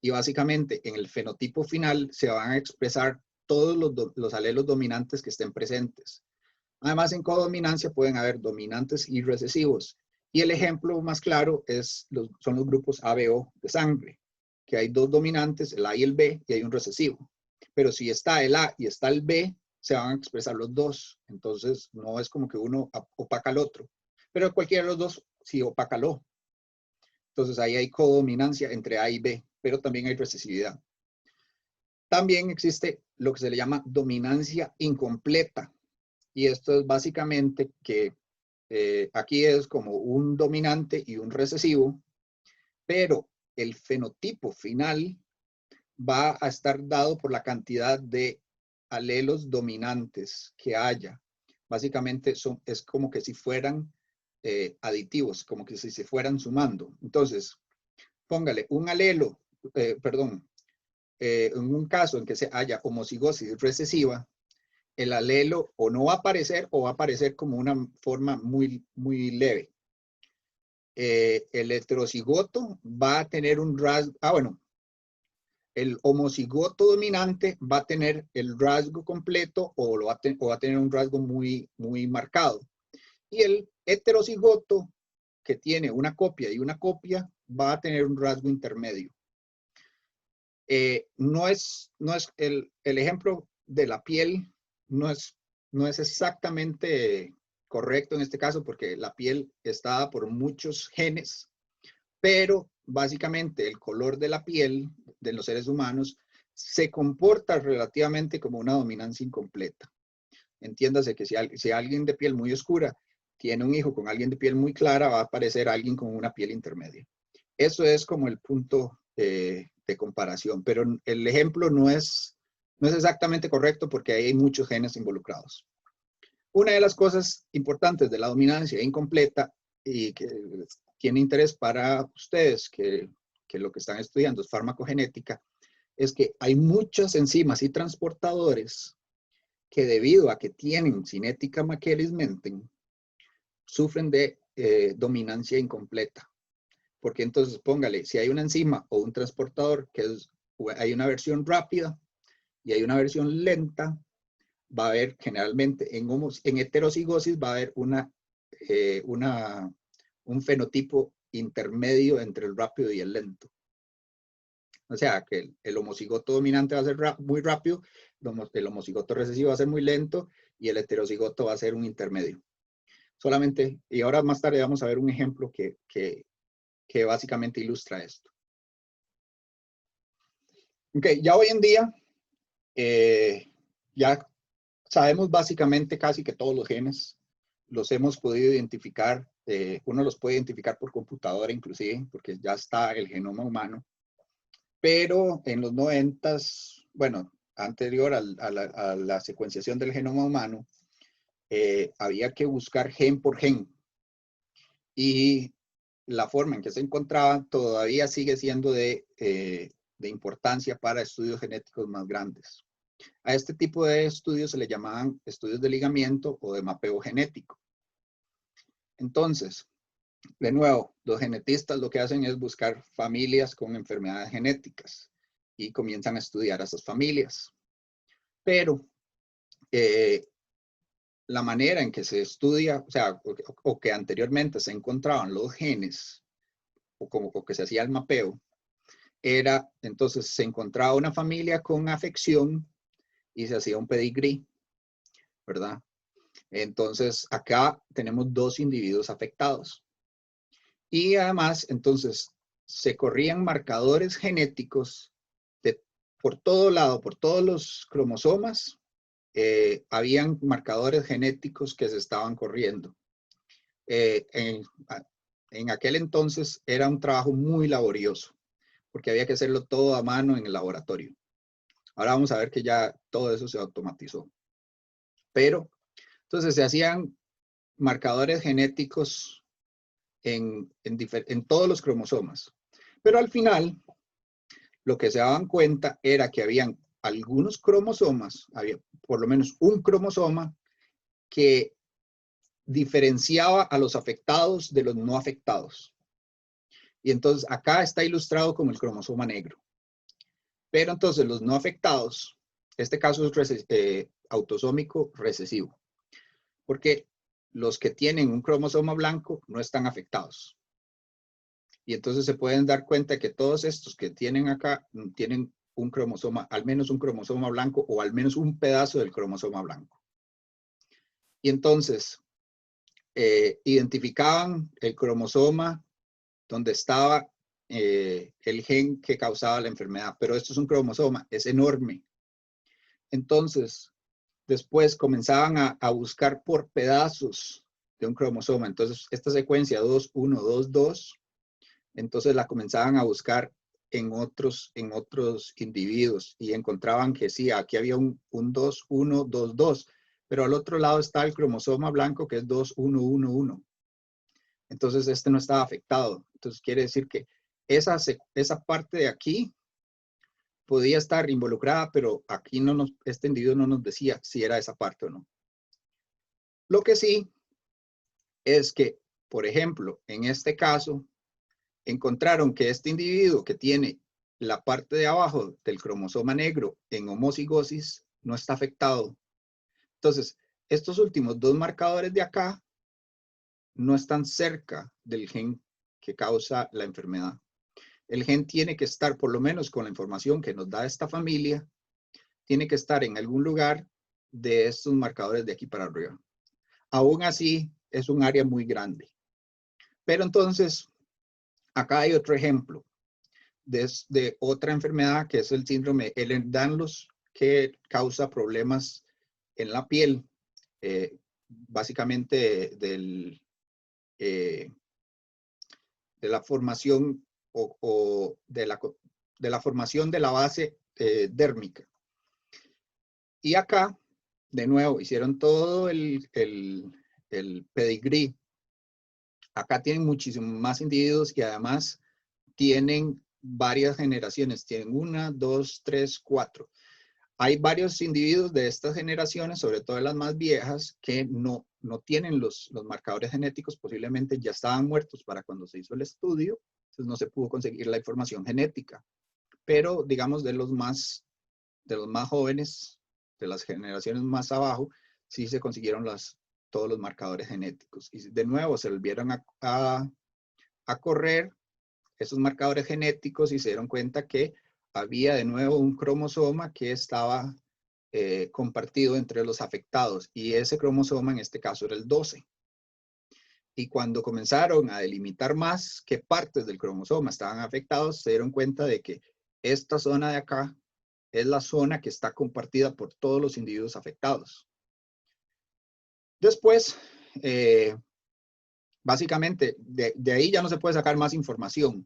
Y básicamente en el fenotipo final se van a expresar todos los alelos dominantes que estén presentes. Además, en codominancia pueden haber dominantes y recesivos. Y el ejemplo más claro son los grupos ABO de sangre, que hay dos dominantes, el A y el B, y hay un recesivo. Pero si está el A y está el B, se van a expresar los dos. Entonces, no es como que uno opaca al otro. Pero cualquiera de los dos sí opaca al O. Entonces, ahí hay codominancia entre A y B, pero también hay recesividad. También existe lo que se le llama dominancia incompleta. Y esto es básicamente que aquí es como un dominante y un recesivo, pero el fenotipo final va a estar dado por la cantidad de alelos dominantes que haya. Básicamente es como que si fueran aditivos, como que si se fueran sumando. Entonces, póngale un alelo, en un caso en que se haya homocigosis recesiva, el alelo o no va a aparecer o va a aparecer como una forma muy, muy leve. El heterocigoto va a tener un rasgo, el homocigoto dominante va a tener el rasgo completo o va a tener un rasgo muy, muy marcado. Y el heterocigoto que tiene una copia y una copia va a tener un rasgo intermedio. No es el ejemplo de la piel, no es exactamente correcto en este caso porque la piel está dada por muchos genes, pero básicamente el color de la piel de los seres humanos se comporta relativamente como una dominancia incompleta. Entiéndase que si alguien de piel muy oscura tiene un hijo con alguien de piel muy clara, va a aparecer alguien con una piel intermedia. Eso es como el punto de comparación, pero el ejemplo no es exactamente correcto porque hay muchos genes involucrados. Una de las cosas importantes de la dominancia incompleta y que tiene interés para ustedes que lo que están estudiando es farmacogenética, es que hay muchas enzimas y transportadores que debido a que tienen cinética Michaelis-Menten, sufren de dominancia incompleta. Porque entonces póngale, si hay una enzima o un transportador hay una versión rápida y hay una versión lenta, va a haber generalmente en heterocigosis va a haber un fenotipo intermedio entre el rápido y el lento. O sea, que el homocigoto dominante va a ser muy rápido, el homocigoto recesivo va a ser muy lento y el heterocigoto va a ser un intermedio. Solamente, y ahora más tarde vamos a ver un ejemplo que básicamente ilustra esto. Ok, ya hoy en día ya sabemos básicamente casi que todos los genes los hemos podido identificar. Uno los puede identificar por computadora inclusive, porque ya está el genoma humano. Pero en los 90s, bueno, anterior a la secuenciación del genoma humano, había que buscar gen por gen. Y la forma en que se encontraba todavía sigue siendo de importancia para estudios genéticos más grandes. A este tipo de estudios se le llamaban estudios de ligamiento o de mapeo genético. Entonces, de nuevo, los genetistas lo que hacen es buscar familias con enfermedades genéticas y comienzan a estudiar a esas familias. Pero la manera en que se estudia, o sea, o que anteriormente se encontraban los genes, o que se hacía el mapeo, era, entonces se encontraba una familia con afección y se hacía un pedigrí, ¿verdad? Entonces, acá tenemos 2 individuos afectados. Y además, entonces, se corrían marcadores genéticos por todo lado, por todos los cromosomas, habían marcadores genéticos que se estaban corriendo. En aquel entonces era un trabajo muy laborioso, porque había que hacerlo todo a mano en el laboratorio. Ahora vamos a ver que ya todo eso se automatizó. Pero, entonces se hacían marcadores genéticos en todos los cromosomas. Pero al final, lo que se daban cuenta era que habían algunos cromosomas, había por lo menos un cromosoma que diferenciaba a los afectados de los no afectados. Y entonces acá está ilustrado como el cromosoma negro. Pero entonces los no afectados, este caso es autosómico recesivo, porque los que tienen un cromosoma blanco no están afectados. Y entonces se pueden dar cuenta que todos estos que tienen acá tienen un cromosoma, al menos un cromosoma blanco o al menos un pedazo del cromosoma blanco. Y entonces identificaban el cromosoma donde estaba el gen que causaba la enfermedad. Pero esto es un cromosoma, es enorme. Entonces, después comenzaban a buscar por pedazos de un cromosoma. Entonces, esta secuencia 2, 1, 2, 2, entonces la comenzaban a buscar en otros individuos y encontraban que sí, aquí había un 2, 1, 2, 2, pero al otro lado está el cromosoma blanco que es 2, 1, 1, 1. Entonces este no estaba afectado. Entonces quiere decir que esa parte de aquí podía estar involucrada, pero aquí este individuo no nos decía si era esa parte o no. Lo que sí es que, por ejemplo, en este caso, encontraron que este individuo que tiene la parte de abajo del cromosoma negro en homocigosis no está afectado. Entonces, estos últimos 2 marcadores de acá no están cerca del gen que causa la enfermedad. El gen tiene que estar, por lo menos con la información que nos da esta familia, tiene que estar en algún lugar de estos marcadores de aquí para arriba. Aún así, es un área muy grande. Pero entonces, acá hay otro ejemplo de otra enfermedad que es el síndrome Ehlers-Danlos, que causa problemas en la piel, básicamente de la formación o de la formación de la base dérmica. Y acá, de nuevo, hicieron todo el pedigrí. Acá tienen muchísimos más individuos y además tienen varias generaciones. Tienen 1, 2, 3, 4. Hay varios individuos de estas generaciones, sobre todo las más viejas, que no tienen los marcadores genéticos, posiblemente ya estaban muertos para cuando se hizo el estudio, entonces no se pudo conseguir la información genética. Pero, digamos, de los más jóvenes, de las generaciones más abajo, sí se consiguieron todos los marcadores genéticos. Y de nuevo se volvieron a correr esos marcadores genéticos y se dieron cuenta que había de nuevo un cromosoma que estaba compartido entre los afectados y ese cromosoma en este caso era el 12. Y cuando comenzaron a delimitar más qué partes del cromosoma estaban afectados, se dieron cuenta de que esta zona de acá es la zona que está compartida por todos los individuos afectados. Después, básicamente, de ahí ya no se puede sacar más información.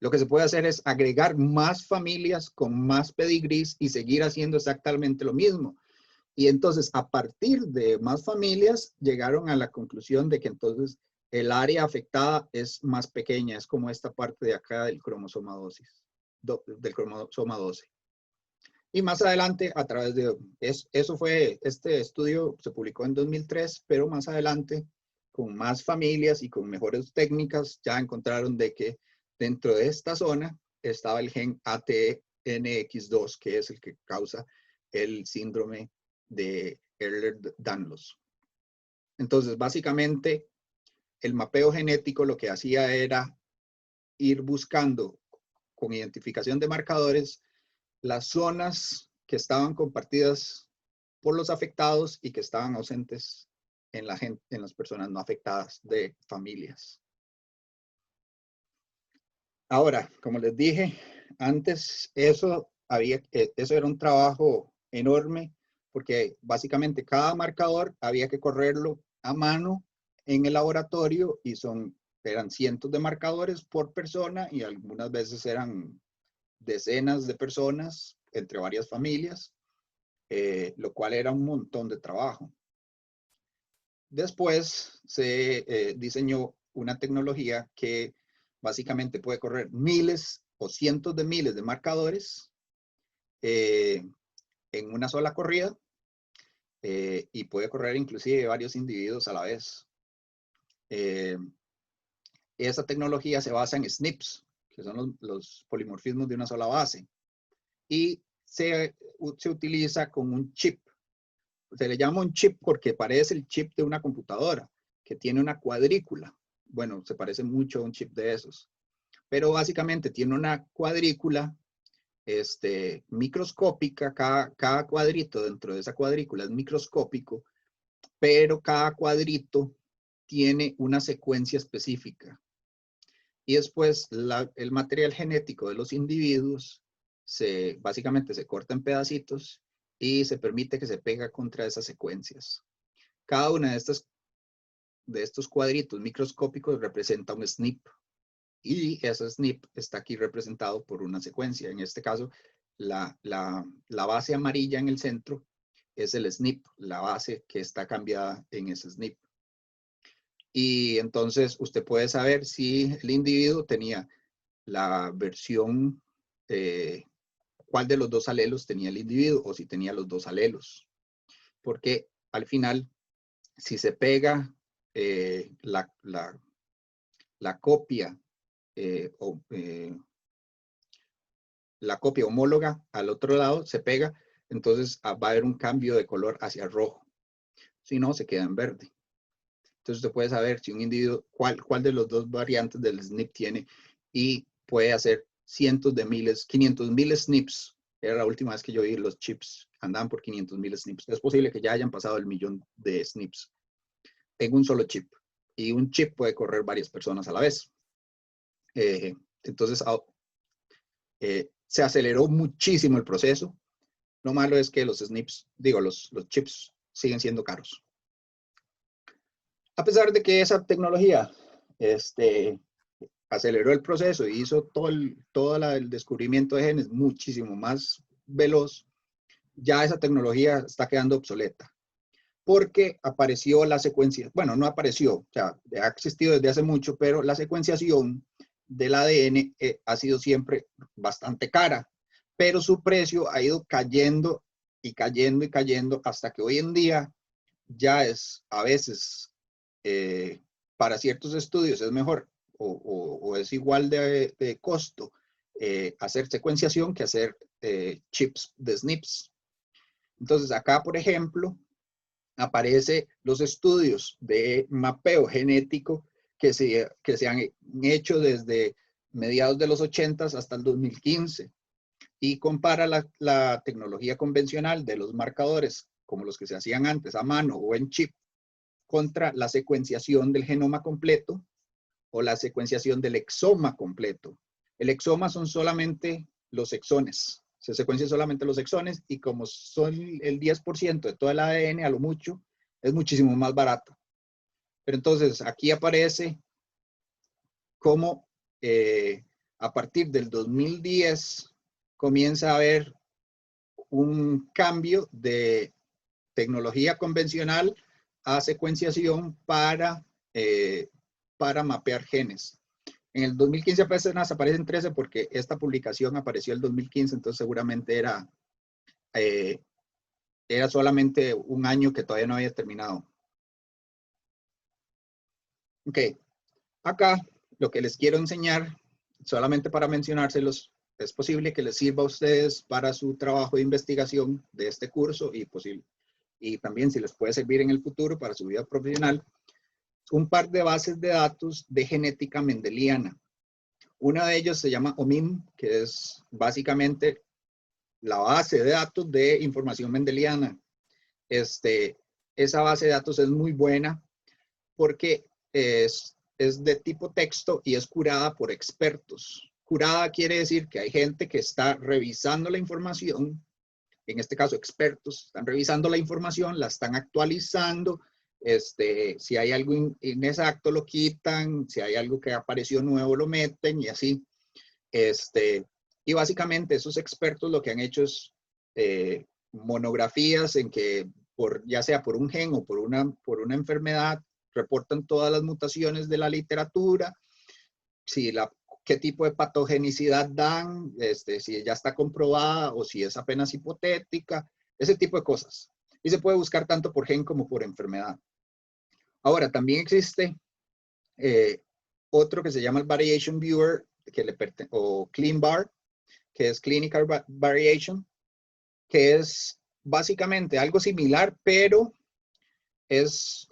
Lo que se puede hacer es agregar más familias con más pedigrís y seguir haciendo exactamente lo mismo. Y entonces, a partir de más familias, llegaron a la conclusión de que entonces el área afectada es más pequeña, es como esta parte de acá del cromosoma 12. Del cromosoma 12. Y más adelante, a través de, este estudio se publicó en 2003, pero más adelante, con más familias y con mejores técnicas, ya encontraron de que dentro de esta zona estaba el gen ATNX2, que es el que causa el síndrome de Ehlers-Danlos. Entonces, básicamente, el mapeo genético lo que hacía era ir buscando con identificación de marcadores las zonas que estaban compartidas por los afectados y que estaban ausentes en las personas no afectadas de familias. Ahora, como les dije antes, eso era un trabajo enorme porque básicamente cada marcador había que correrlo a mano en el laboratorio y eran cientos de marcadores por persona y algunas veces eran decenas de personas entre varias familias, lo cual era un montón de trabajo. Después se diseñó una tecnología que básicamente puede correr miles o cientos de miles de marcadores en una sola corrida y puede correr inclusive varios individuos a la vez. Esa tecnología se basa en SNPs, que son los polimorfismos de una sola base, y se utiliza con un chip. Se le llama un chip porque parece el chip de una computadora, que tiene una cuadrícula. Bueno, se parece mucho a un chip de esos. Pero básicamente tiene una cuadrícula microscópica. Cada cuadrito dentro de esa cuadrícula es microscópico, pero cada cuadrito tiene una secuencia específica. Y después el material genético de los individuos básicamente se corta en pedacitos y se permite que se pega contra esas secuencias. Cada una de estos cuadritos microscópicos representa un SNP y ese SNP está aquí representado por una secuencia. En este caso, la base amarilla en el centro es el SNP, la base que está cambiada en ese SNP. Y entonces usted puede saber si el individuo tenía la versión, cuál de los dos alelos tenía el individuo o si tenía los dos alelos. Porque al final, si se pega la copia la copia homóloga al otro lado, se pega, entonces va a haber un cambio de color hacia rojo. Si no, se queda en verde. Entonces usted puede saber si un individuo, cuál de los dos variantes del SNP tiene y puede hacer cientos de miles, 500,000 SNPs. Era la última vez que yo vi los chips, andaban por 500,000 SNPs. Es posible que ya hayan pasado el 1,000,000 de SNPs en un solo chip. Y un chip puede correr varias personas a la vez. Entonces, se aceleró muchísimo el proceso. Lo malo es que los SNPs, los chips siguen siendo caros. A pesar de que esa tecnología aceleró el proceso y hizo todo el descubrimiento de genes muchísimo más veloz, ya esa tecnología está quedando obsoleta. Porque apareció la secuencia, bueno, no apareció, o sea, ha existido desde hace mucho, pero la secuenciación del ADN ha sido siempre bastante cara, pero su precio ha ido cayendo y cayendo y cayendo hasta que hoy en día ya es a veces para ciertos estudios es mejor o es igual de costo hacer secuenciación que hacer chips de SNPs. Entonces acá, por ejemplo, aparece los estudios de mapeo genético que se han hecho desde mediados de los 80 hasta el 2015 y compara la tecnología convencional de los marcadores como los que se hacían antes a mano o en chip contra la secuenciación del genoma completo o la secuenciación del exoma completo. El exoma son solamente los exones. Se secuencian solamente los exones y como son el 10% de todo el ADN, a lo mucho, es muchísimo más barato. Pero entonces aquí aparece cómo a partir del 2010 comienza a haber un cambio de tecnología convencional a secuenciación para mapear genes. En el 2015 apenas aparecen 13 porque esta publicación apareció el 2015, entonces seguramente era solamente un año que todavía no había terminado. Ok, acá lo que les quiero enseñar, solamente para mencionárselos, es posible que les sirva a ustedes para su trabajo de investigación de este curso y también si les puede servir en el futuro para su vida profesional, un par de bases de datos de genética mendeliana. Una de ellos se llama OMIM, que es básicamente la base de datos de información mendeliana. Esa base de datos es muy buena porque es de tipo texto y es curada por expertos. Curada quiere decir que hay gente que está revisando la información, en este caso expertos, están revisando la información, la están actualizando, si hay algo inexacto lo quitan, si hay algo que apareció nuevo lo meten y así. Y básicamente esos expertos lo que han hecho es monografías en que ya sea por un gen o por una enfermedad, reportan todas las mutaciones de la literatura, qué tipo de patogenicidad dan, si ya está comprobada o si es apenas hipotética, ese tipo de cosas. Y se puede buscar tanto por gen como por enfermedad. Ahora, también existe otro que se llama el Variation Viewer, o ClinVar, que es Clinical Variation, que es básicamente algo similar, pero es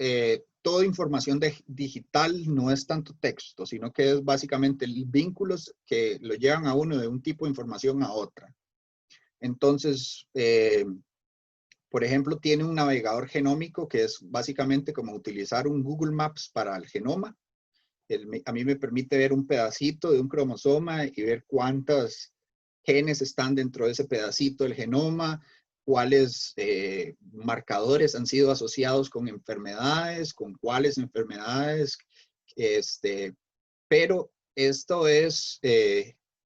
toda información digital, no es tanto texto, sino que es básicamente vínculos que lo llevan a uno de un tipo de información a otra. Entonces, por ejemplo, tiene un navegador genómico que es básicamente como utilizar un Google Maps para el genoma. A mí me permite ver un pedacito de un cromosoma y ver cuántos genes están dentro de ese pedacito del genoma, cuáles marcadores han sido asociados con enfermedades, con cuáles enfermedades. Pero esto es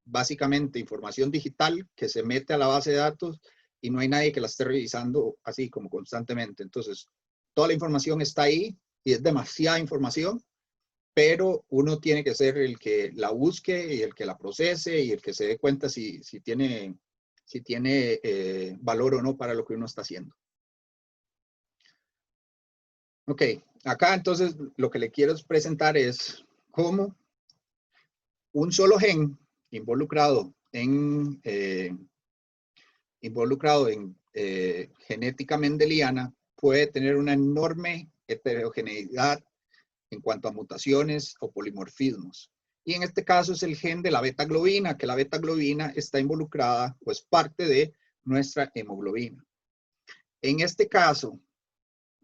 básicamente información digital que se mete a la base de datos y no hay nadie que la esté revisando así como constantemente. Entonces, toda la información está ahí y es demasiada información, pero uno tiene que ser el que la busque y el que la procese y el que se dé cuenta si tiene valor o no para lo que uno está haciendo. Ok, acá entonces lo que le quiero presentar es cómo un solo gen involucrado en genética mendeliana puede tener una enorme heterogeneidad en cuanto a mutaciones o polimorfismos. Y en este caso es el gen de la beta-globina, que la beta-globina está involucrada, pues parte de nuestra hemoglobina. En este caso,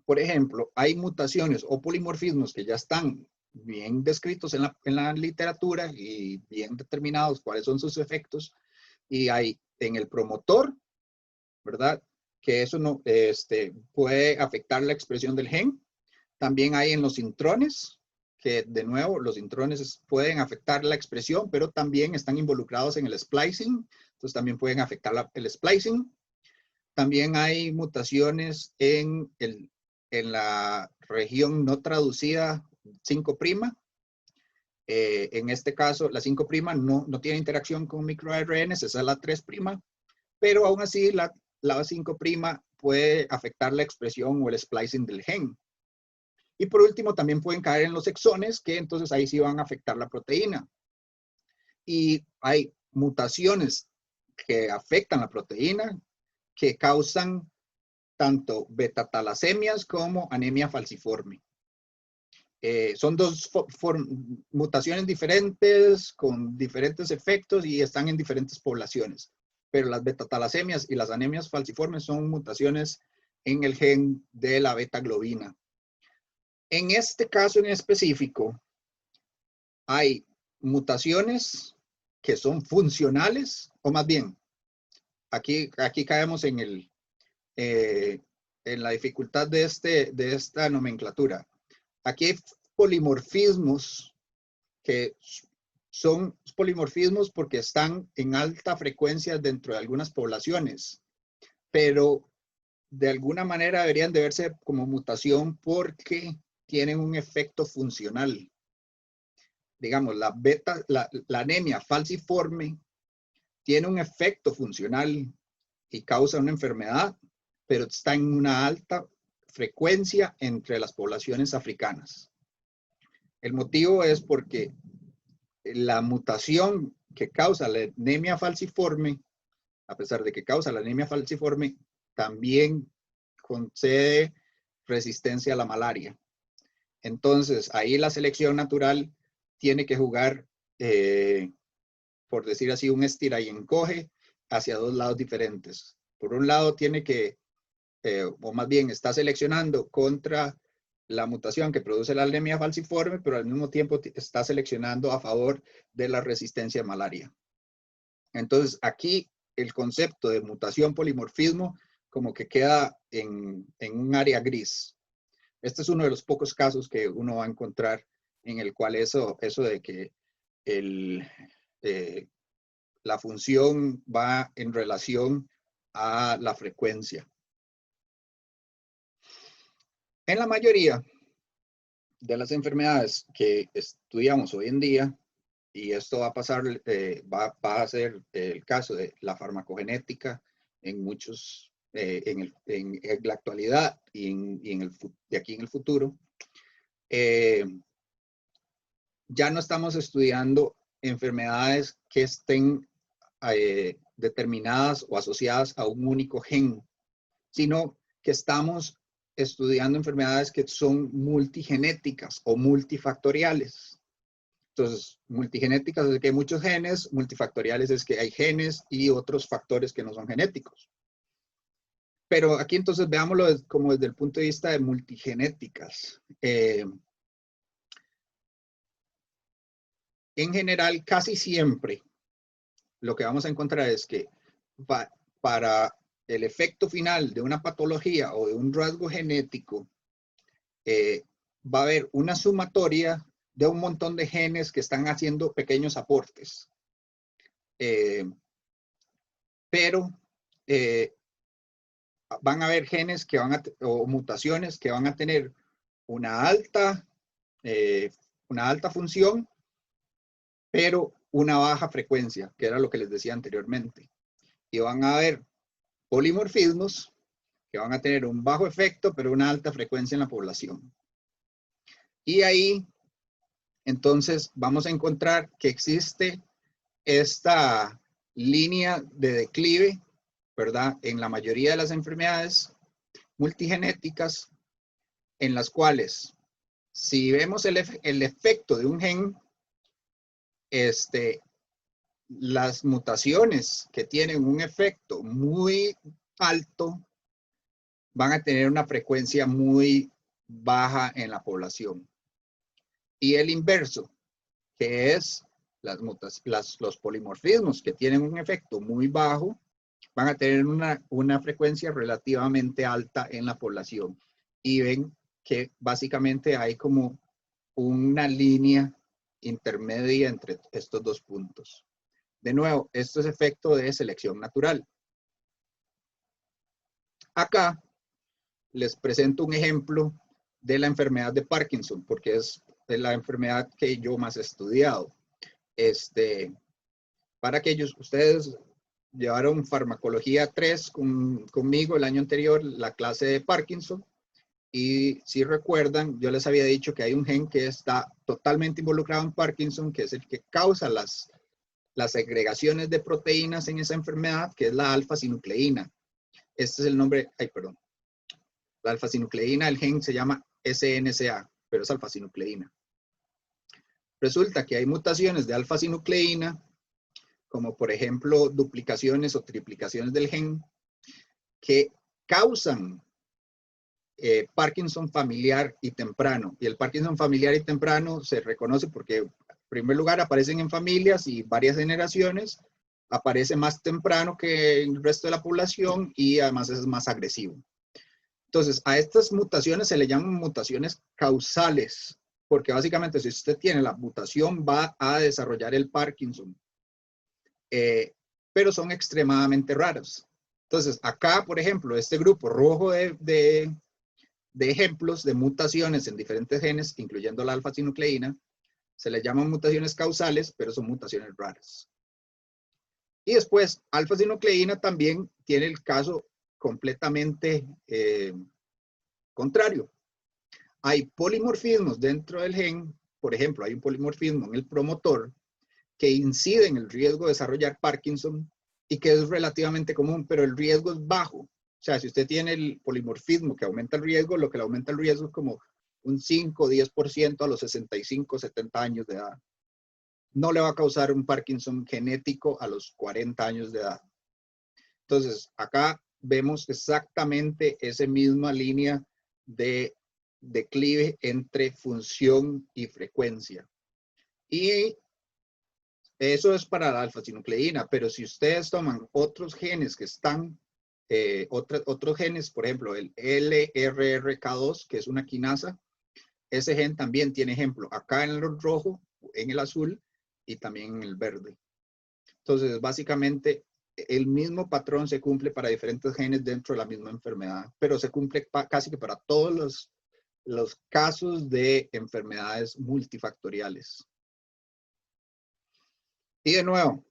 por ejemplo, hay mutaciones o polimorfismos que ya están bien descritos en la literatura y bien determinados cuáles son sus efectos. Y hay en el promotor, ¿verdad? Que eso no, puede afectar la expresión del gen. También hay en los intrones, que de nuevo los intrones pueden afectar la expresión, pero también están involucrados en el splicing, entonces tambi' pueden afectar el splicing. También hay mutaciones en la región no traducida 5'. En este caso, la 5' no tiene interacción con microARN, esa es la 3', pero aún así la 5' puede afectar la expresión o el splicing del gen. Y por último, también pueden caer en los exones, que entonces ahí sí van a afectar la proteína. Y hay mutaciones que afectan la proteína, que causan tanto beta-talasemias como anemia falciforme. Son dos mutaciones diferentes, con diferentes efectos y están en diferentes poblaciones. Pero las beta-talasemias y las anemias falciformes son mutaciones en el gen de la beta-globina. En este caso en específico, hay mutaciones que son funcionales, o más bien, aquí caemos en la dificultad de esta nomenclatura. Aquí hay polimorfismos que son polimorfismos porque están en alta frecuencia dentro de algunas poblaciones, pero de alguna manera deberían de verse como mutación porque tienen un efecto funcional. Digamos, la anemia falciforme tiene un efecto funcional y causa una enfermedad, pero está en una alta frecuencia entre las poblaciones africanas. El motivo es porque la mutación que causa la anemia falciforme, a pesar de que causa la anemia falciforme, también concede resistencia a la malaria. Entonces, ahí la selección natural tiene que jugar, por decir así, un estira y encoge hacia dos lados diferentes. Por un lado, tiene que, o más bien está seleccionando contra la mutación que produce la anemia falciforme, pero al mismo tiempo está seleccionando a favor de la resistencia a malaria. Entonces, aquí el concepto de mutación polimorfismo como que queda en un área gris. Este es uno de los pocos casos que uno va a encontrar en el cual eso de que la función va en relación a la frecuencia. En la mayoría de las enfermedades que estudiamos hoy en día, y esto va a pasar, va a ser el caso de la farmacogenética en muchos, en la actualidad y de aquí en el futuro, ya no estamos estudiando enfermedades que estén determinadas o asociadas a un único gen, sino que estamos estudiando enfermedades que son multigenéticas o multifactoriales. Entonces, multigenéticas es que hay muchos genes, multifactoriales es que hay genes y otros factores que no son genéticos. Pero aquí entonces veámoslo como desde el punto de vista de multigenéticas. En general, casi siempre lo que vamos a encontrar es que para el efecto final de una patología o de un rasgo genético, va a haber una sumatoria de un montón de genes que están haciendo pequeños aportes. Pero van a haber genes que o mutaciones que van a tener una alta función, pero una baja frecuencia, que era lo que les decía anteriormente. Y van a haber polimorfismos que van a tener un bajo efecto, pero una alta frecuencia en la población. Y ahí, entonces, vamos a encontrar que existe esta línea de declive, ¿verdad? En la mayoría de las enfermedades multigenéticas, en las cuales, si vemos el efecto de un gen, las mutaciones que tienen un efecto muy alto van a tener una frecuencia muy baja en la población. Y el inverso, que es los polimorfismos que tienen un efecto muy bajo, van a tener una frecuencia relativamente alta en la población. Y ven que básicamente hay como una línea intermedia entre estos dos puntos. De nuevo, esto es efecto de selección natural. Acá les presento un ejemplo de la enfermedad de Parkinson, porque es la enfermedad que yo más he estudiado. Para aquellos, ustedes llevaron farmacología 3 conmigo el año anterior, la clase de Parkinson, y si recuerdan, yo les había dicho que hay un gen que está totalmente involucrado en Parkinson, que es el que causa las segregaciones de proteínas en esa enfermedad, que es la alfa-sinucleína. Este es el nombre, la alfa-sinucleína, el gen se llama SNCA, pero es alfa-sinucleína. Resulta que hay mutaciones de alfa-sinucleína, como por ejemplo duplicaciones o triplicaciones del gen, que causan Parkinson familiar y temprano. Y el Parkinson familiar y temprano se reconoce porque, en primer lugar, aparecen en familias y varias generaciones, aparece más temprano que el resto de la población y además es más agresivo. Entonces, a estas mutaciones se le llaman mutaciones causales, porque básicamente si usted tiene la mutación va a desarrollar el Parkinson. Pero son extremadamente raras. Entonces, acá, por ejemplo, este grupo rojo de ejemplos de mutaciones en diferentes genes, incluyendo la alfa-sinucleína, se les llaman mutaciones causales, pero son mutaciones raras. Y después, alfa-sinucleína también tiene el caso completamente contrario. Hay polimorfismos dentro del gen, por ejemplo, hay un polimorfismo en el promotor que incide en el riesgo de desarrollar Parkinson y que es relativamente común, pero el riesgo es bajo. O sea, si usted tiene el polimorfismo que aumenta el riesgo, lo que le aumenta el riesgo es como un 5 o 10% a los 65, 70 años de edad. No le va a causar un Parkinson genético a los 40 años de edad. Entonces, acá vemos exactamente esa misma línea de declive entre función y frecuencia. Y eso es para la alfa-sinucleína, pero si ustedes toman otros genes que están, otros genes, por ejemplo, el LRRK2, que es una quinasa, ese gen también tiene ejemplo acá en el rojo, en el azul y también en el verde. Entonces, básicamente, el mismo patrón se cumple para diferentes genes dentro de la misma enfermedad, pero se cumple casi que para todos los casos de enfermedades multifactoriales. Y de nuevo,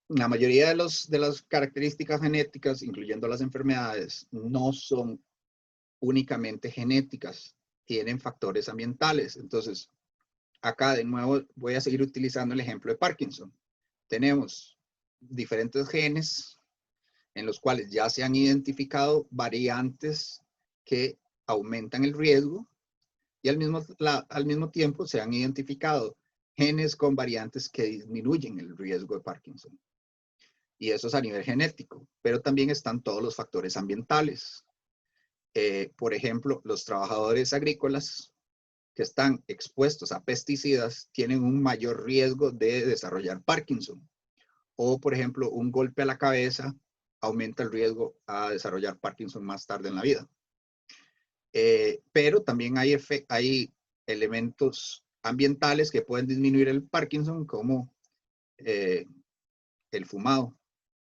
la mayoría de las características genéticas, incluyendo las enfermedades, no son únicamente genéticas, tienen factores ambientales. Entonces, acá de nuevo voy a seguir utilizando el ejemplo de Parkinson. Tenemos diferentes genes en los cuales ya se han identificado variantes que aumentan el riesgo y al mismo tiempo se han identificado genes con variantes que disminuyen el riesgo de Parkinson. Y eso es a nivel genético, pero también están todos los factores ambientales. Por ejemplo, los trabajadores agrícolas que están expuestos a pesticidas tienen un mayor riesgo de desarrollar Parkinson. O, por ejemplo, un golpe a la cabeza aumenta el riesgo a desarrollar Parkinson más tarde en la vida. Pero también hay elementos ambientales que pueden disminuir el Parkinson, como el fumado.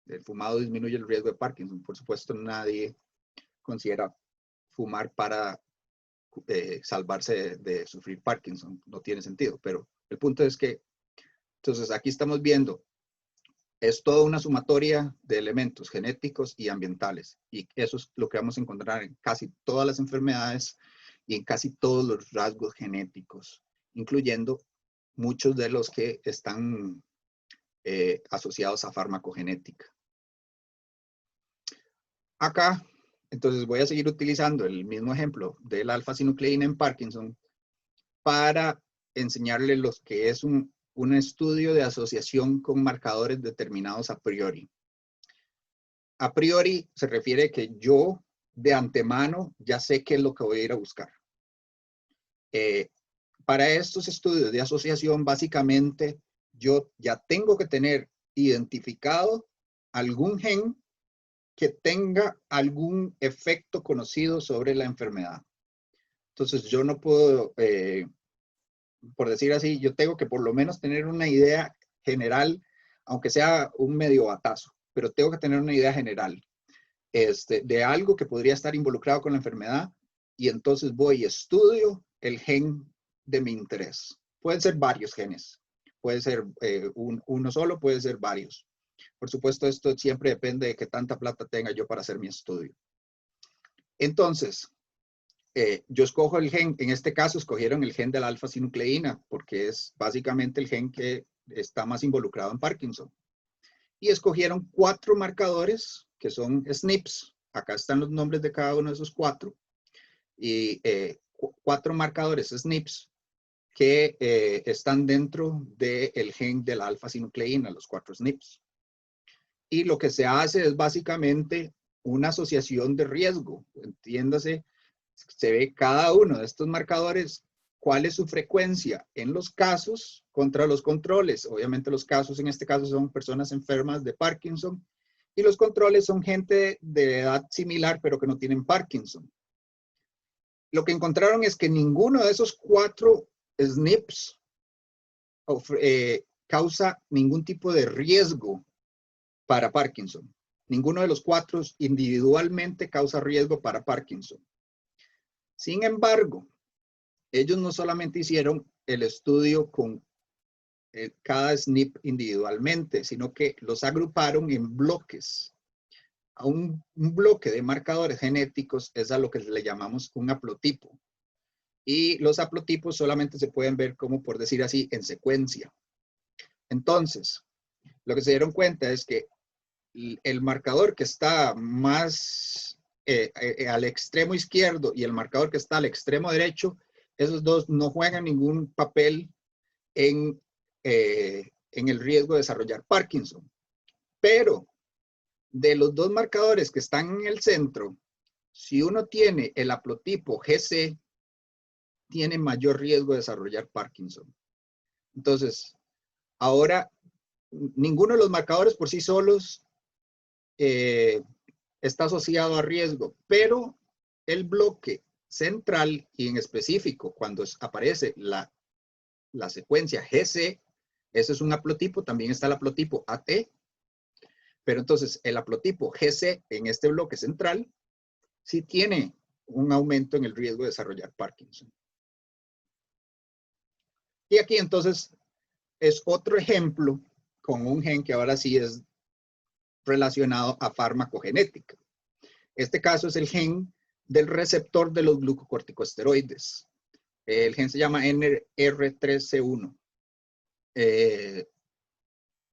El fumado disminuye el riesgo de Parkinson. Por supuesto, nadie considera fumar para salvarse de sufrir Parkinson. No tiene sentido, pero el punto es que, entonces aquí estamos viendo, es toda una sumatoria de elementos genéticos y ambientales. Y eso es lo que vamos a encontrar en casi todas las enfermedades y en casi todos los rasgos genéticos, incluyendo muchos de los que están asociados a farmacogenética. Acá, entonces voy a seguir utilizando el mismo ejemplo de la alfa-sinucleína en Parkinson para enseñarles lo que es un estudio de asociación con marcadores determinados a priori. A priori se refiere a que yo de antemano ya sé qué es lo que voy a ir a buscar. Para estos estudios de asociación, básicamente, yo ya tengo que tener identificado algún gen que tenga algún efecto conocido sobre la enfermedad. Entonces, yo no puedo, por decir así, yo tengo que por lo menos tener una idea general, aunque sea un medio batazo, pero tengo que tener una idea general de algo que podría estar involucrado con la enfermedad, y entonces voy y estudio el gen de mi interés. Pueden ser varios genes, puede ser uno solo, puede ser varios. Por supuesto, esto siempre depende de qué tanta plata tenga yo para hacer mi estudio. Entonces, yo escojo el gen, en este caso escogieron el gen de la alfa-sinucleína, porque es básicamente el gen que está más involucrado en Parkinson. Y escogieron 4 marcadores que son SNPs. Acá están los nombres de cada uno de esos 4. Y 4 marcadores SNPs que están dentro del gen de la alfa-sinucleína, los 4 SNPs. Y lo que se hace es básicamente una asociación de riesgo. Entiéndase, se ve cada uno de estos marcadores, cuál es su frecuencia en los casos contra los controles. Obviamente los casos en este caso son personas enfermas de Parkinson y los controles son gente de edad similar pero que no tienen Parkinson. Lo que encontraron es que ninguno de esos 4 SNPs causa ningún tipo de riesgo para Parkinson. Ninguno de los 4 individualmente causa riesgo para Parkinson. Sin embargo, ellos no solamente hicieron el estudio con cada SNP individualmente, sino que los agruparon en bloques. A un bloque de marcadores genéticos es a lo que le llamamos un haplotipo. Y los haplotipos solamente se pueden ver, como por decir así, en secuencia. Entonces, lo que se dieron cuenta es que el marcador que está más al extremo izquierdo y el marcador que está al extremo derecho, esos dos no juegan ningún papel en el riesgo de desarrollar Parkinson. Pero de los 2 marcadores que están en el centro, si uno tiene el haplotipo GC, tiene mayor riesgo de desarrollar Parkinson. Entonces, ahora, ninguno de los marcadores por sí solos está asociado a riesgo, pero el bloque central y en específico cuando aparece la secuencia GC, ese es un haplotipo, también está el haplotipo AT, pero entonces el haplotipo GC en este bloque central sí tiene un aumento en el riesgo de desarrollar Parkinson. Y aquí entonces es otro ejemplo con un gen que ahora sí es relacionado a farmacogenética. Este caso es el gen del receptor de los glucocorticosteroides. El gen se llama NR3C1.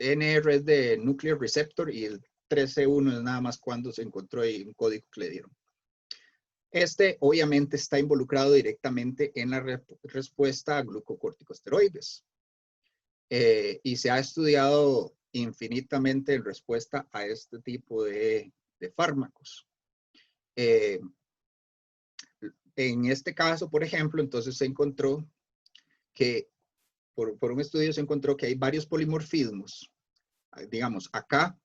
NR es de Nuclear Receptor y el 3C1 es nada más cuando se encontró ahí un código que le dieron. Este obviamente está involucrado directamente en la respuesta a glucocorticosteroides. Y se ha estudiado infinitamente en respuesta a este tipo de fármacos. En este caso, por ejemplo, entonces se encontró que, por un estudio se encontró que hay varios polimorfismos. Digamos, acá,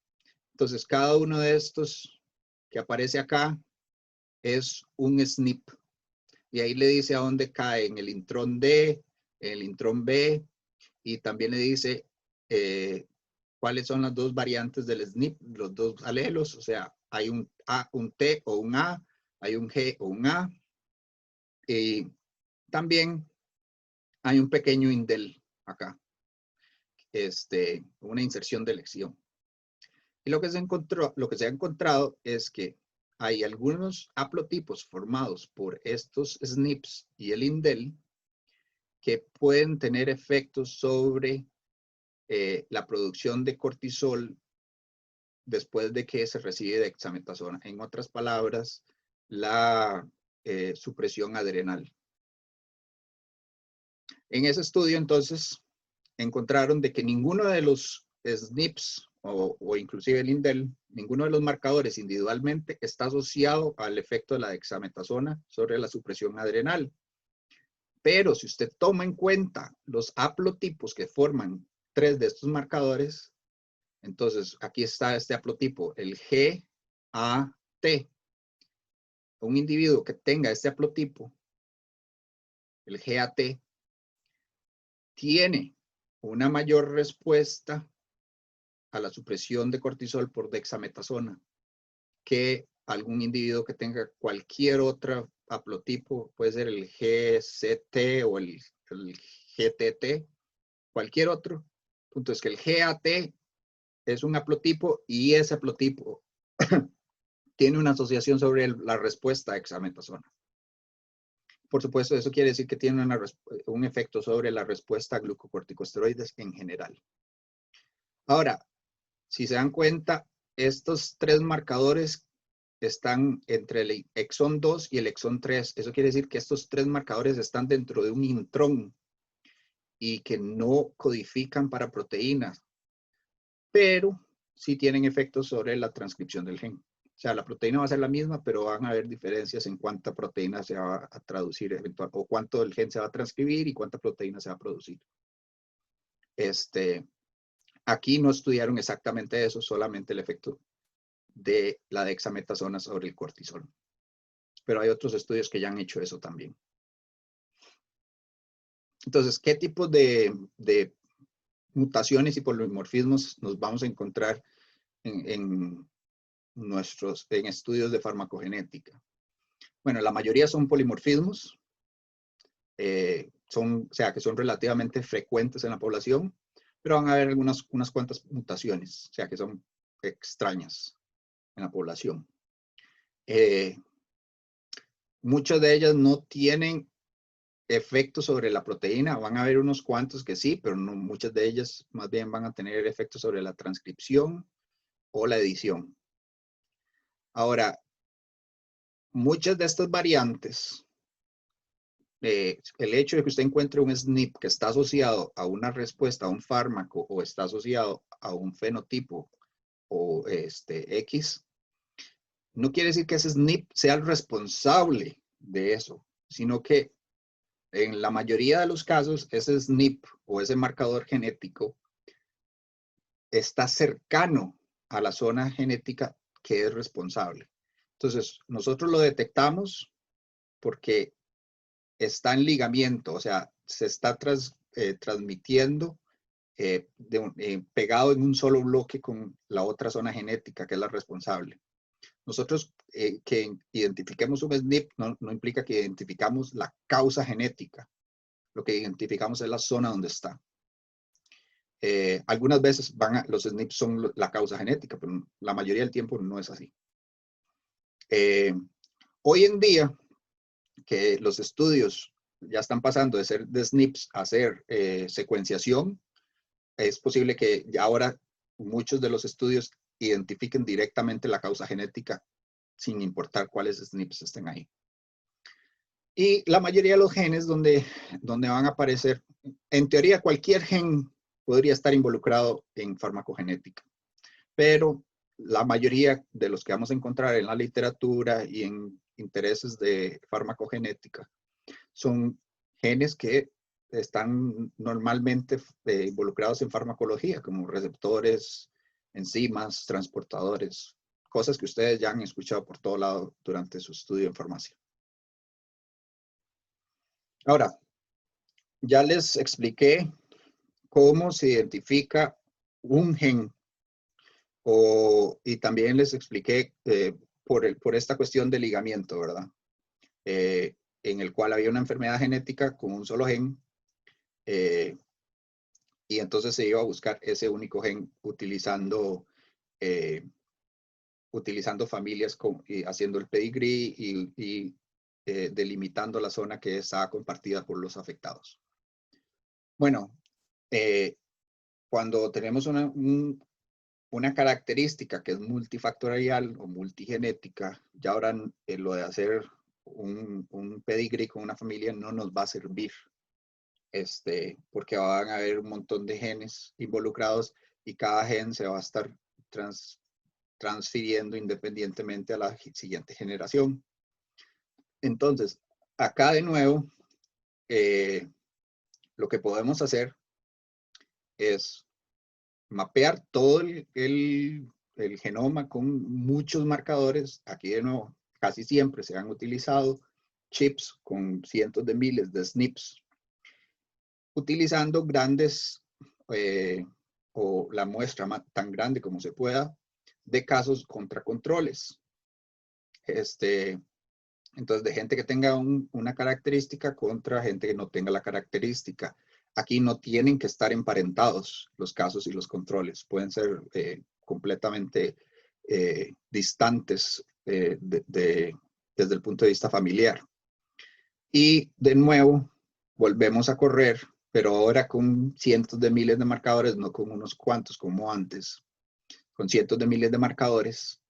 entonces cada uno de estos que aparece acá es un SNP. Y ahí le dice a dónde cae, en el intrón D, en el intrón B, y también le dice cuáles son las 2 variantes del SNP, los 2 alelos, o sea, hay un A, un T o un A, hay un G o un A, y también hay un pequeño indel acá, una inserción de lección. Y lo que se ha encontrado es que hay algunos haplotipos formados por estos SNPs y el indel que pueden tener efectos sobre la producción de cortisol después de que se recibe dexametasona. En otras palabras, la supresión adrenal. En ese estudio, entonces, encontraron de que ninguno de los SNPs o inclusive el indel, ninguno de los marcadores individualmente está asociado al efecto de la dexametasona sobre la supresión adrenal. Pero si usted toma en cuenta los haplotipos que forman 3 de estos marcadores, entonces aquí está este haplotipo, el GAT. Un individuo que tenga este haplotipo, el GAT, tiene una mayor respuesta a la supresión de cortisol por dexametasona que algún individuo que tenga cualquier otro haplotipo, puede ser el GCT o el GTT, cualquier otro. Punto es que el GAT es un haplotipo y ese haplotipo tiene una asociación sobre la respuesta a dexametasona. Por supuesto, eso quiere decir que tiene un efecto sobre la respuesta a glucocorticosteroides en general. Ahora, si se dan cuenta, estos 3 marcadores están entre el exón 2 y el exón 3. Eso quiere decir que estos 3 marcadores están dentro de un intrón y que no codifican para proteínas, pero sí tienen efectos sobre la transcripción del gen. O sea, la proteína va a ser la misma, pero van a haber diferencias en cuánta proteína se va a traducir eventual, o cuánto del gen se va a transcribir y cuánta proteína se va a producir. Aquí no estudiaron exactamente eso, solamente el efecto de la dexametasona sobre el cortisol. Pero hay otros estudios que ya han hecho eso también. Entonces, ¿qué tipo de mutaciones y polimorfismos nos vamos a encontrar en estudios de farmacogenética? Bueno, la mayoría son polimorfismos, o sea, que son relativamente frecuentes en la población, pero van a haber unas cuantas mutaciones, o sea, que son extrañas en la población. Muchas de ellas no tienen efectos sobre la proteína, van a haber unos cuantos que sí, pero no, muchas de ellas más bien van a tener efectos sobre la transcripción o la edición. Ahora, muchas de estas variantes, el hecho de que usted encuentre un SNP que está asociado a una respuesta a un fármaco o está asociado a un fenotipo o X, no quiere decir que ese SNP sea el responsable de eso, sino que en la mayoría de los casos ese SNP o ese marcador genético está cercano a la zona genética que es responsable. Entonces, nosotros lo detectamos porque está en ligamiento, o sea, se está transmitiendo pegado en un solo bloque con la otra zona genética que es la responsable. Nosotros que identifiquemos un SNP no implica que identificamos la causa genética. Lo que identificamos es la zona donde está. Algunas veces los SNPs son la causa genética, pero la mayoría del tiempo no es así. Hoy en día, que los estudios ya están pasando de ser de SNPs a ser secuenciación, es posible que ya ahora muchos de los estudios identifiquen directamente la causa genética sin importar cuáles SNPs estén ahí. Y la mayoría de los genes donde van a aparecer, en teoría cualquier gen podría estar involucrado en farmacogenética, pero la mayoría de los que vamos a encontrar en la literatura y en intereses de farmacogenética son genes que están normalmente involucrados en farmacología, como receptores, enzimas, transportadores, cosas que ustedes ya han escuchado por todo lado durante su estudio en farmacia. Ahora, ya les expliqué cómo se identifica un gen y también les expliqué por esta cuestión de ligamiento, ¿verdad? En el cual había una enfermedad genética con un solo gen y entonces se iba a buscar ese único gen utilizando familias y haciendo el pedigrí y delimitando la zona que estaba compartida por los afectados. Bueno, cuando tenemos una característica que es multifactorial o multigenética, ya ahora lo de hacer un pedigrí con una familia no nos va a servir, porque van a haber un montón de genes involucrados y cada gen se va a estar transfiriendo independientemente a la siguiente generación. Entonces, acá de nuevo, lo que podemos hacer es mapear todo el genoma con muchos marcadores. Aquí de nuevo, casi siempre se han utilizado chips con cientos de miles de SNPs, utilizando grandes o la muestra tan grande como se pueda de casos contra controles. Entonces, de gente que tenga una característica contra gente que no tenga la característica. Aquí no tienen que estar emparentados los casos y los controles. Pueden ser completamente distantes desde el punto de vista familiar. Y de nuevo, volvemos a correr, pero ahora con cientos de miles de marcadores, no con unos cuantos como antes, con cientos de miles de marcadores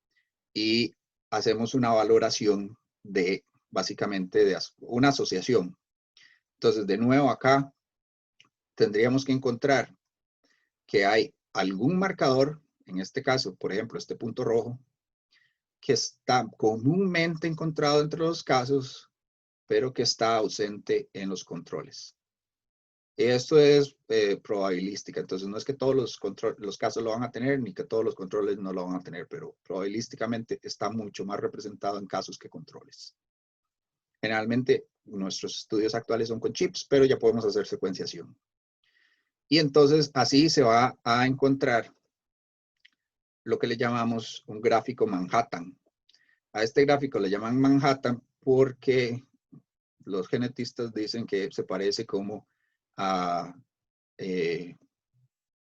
y hacemos una valoración de básicamente de una asociación. Entonces, de nuevo acá tendríamos que encontrar que hay algún marcador, en este caso, por ejemplo, este punto rojo, que está comúnmente encontrado entre los casos, pero que está ausente en los controles. Esto es probabilística, entonces no es que todos los casos lo van a tener, ni que todos los controles no lo van a tener, pero probabilísticamente está mucho más representado en casos que controles. Generalmente nuestros estudios actuales son con chips, pero ya podemos hacer secuenciación. Y entonces así se va a encontrar lo que le llamamos un gráfico Manhattan. A este gráfico le llaman Manhattan porque los genetistas dicen que se parece como a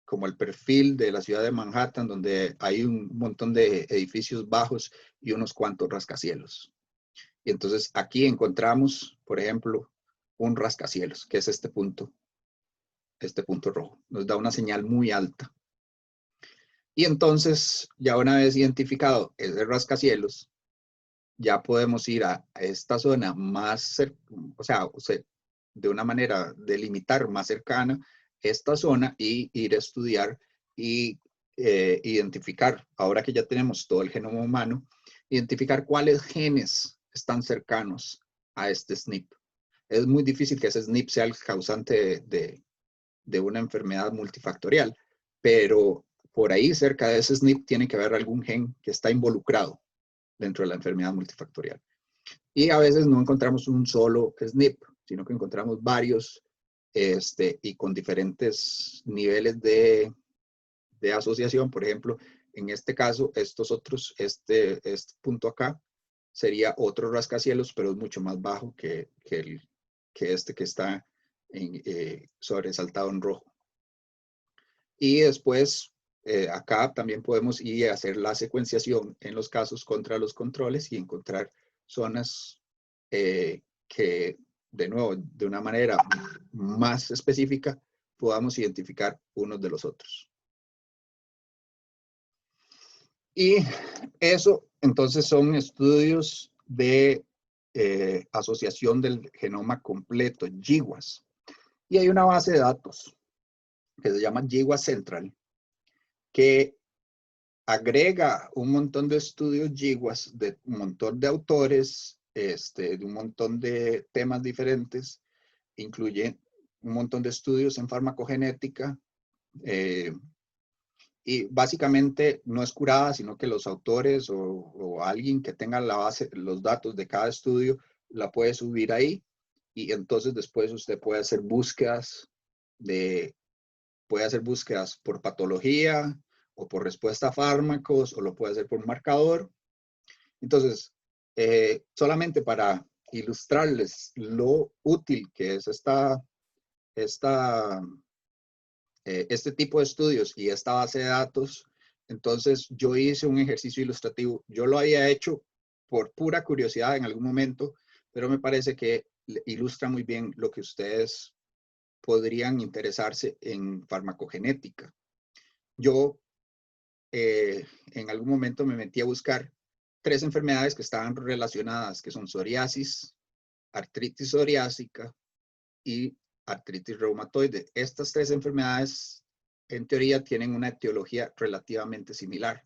como el perfil de la ciudad de Manhattan, donde hay un montón de edificios bajos y unos cuantos rascacielos. Y entonces aquí encontramos, por ejemplo, un rascacielos, que es este punto rojo. Nos da una señal muy alta. Y entonces, ya una vez identificado ese rascacielos, ya podemos ir a esta zona más, o sea, de una manera delimitar más cercana esta zona y ir a estudiar y identificar, ahora que ya tenemos todo el genoma humano, identificar cuáles genes están cercanos a este SNP. Es muy difícil que ese SNP sea el causante de una enfermedad multifactorial, pero por ahí cerca de ese SNP tiene que haber algún gen que está involucrado dentro de la enfermedad multifactorial. Y a veces no encontramos un solo SNP, sino que encontramos varios y con diferentes niveles de asociación. Por ejemplo, en este caso, este punto acá sería otro rascacielos, pero es mucho más bajo que este que está sobresaltado en rojo. Y después, acá también podemos ir a hacer la secuenciación en los casos contra los controles y encontrar zonas que, de nuevo, de una manera más específica, podamos identificar unos de los otros. Y eso, entonces, son estudios de asociación del genoma completo, GWAS. Y hay una base de datos que se llama GWAS Central, que agrega un montón de estudios GWAS de un montón de autores, de un montón de temas diferentes, incluye un montón de estudios en farmacogenética, y básicamente no es curada, sino que los autores o alguien que tenga la base, los datos de cada estudio, la puede subir ahí, y entonces después usted puede hacer búsquedas por patología, o por respuesta a fármacos, o lo puede hacer por marcador. Entonces, solamente para ilustrarles lo útil que es este tipo de estudios y esta base de datos, entonces yo hice un ejercicio ilustrativo. Yo lo había hecho por pura curiosidad en algún momento, pero me parece que ilustra muy bien lo que ustedes podrían interesarse en farmacogenética. Yo en algún momento me metí a buscar 3 enfermedades que estaban relacionadas, que son psoriasis, artritis psoriásica y artritis reumatoide. Estas 3 enfermedades, en teoría, tienen una etiología relativamente similar,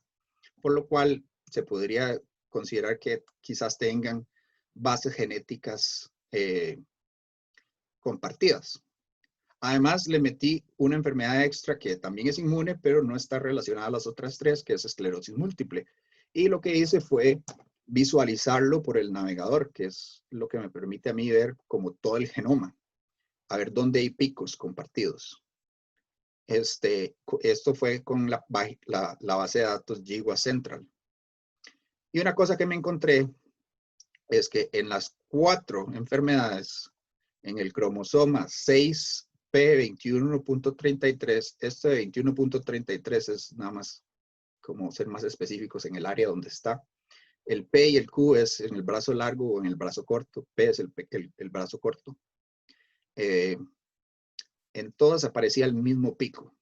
por lo cual se podría considerar que quizás tengan bases genéticas compartidas. Además, le metí una enfermedad extra que también es inmune, pero no está relacionada a las otras 3, que es esclerosis múltiple. Y lo que hice fue visualizarlo por el navegador, que es lo que me permite a mí ver como todo el genoma, a ver dónde hay picos compartidos. Esto fue con la base de datos GWAS Central. Y una cosa que me encontré es que en las 4 enfermedades, en el cromosoma 6, P21.33, este 21.33 es nada más como ser más específicos en el área donde está. El P y el Q es en el brazo largo o en el brazo corto. P es el brazo corto. En todas aparecía el mismo pico.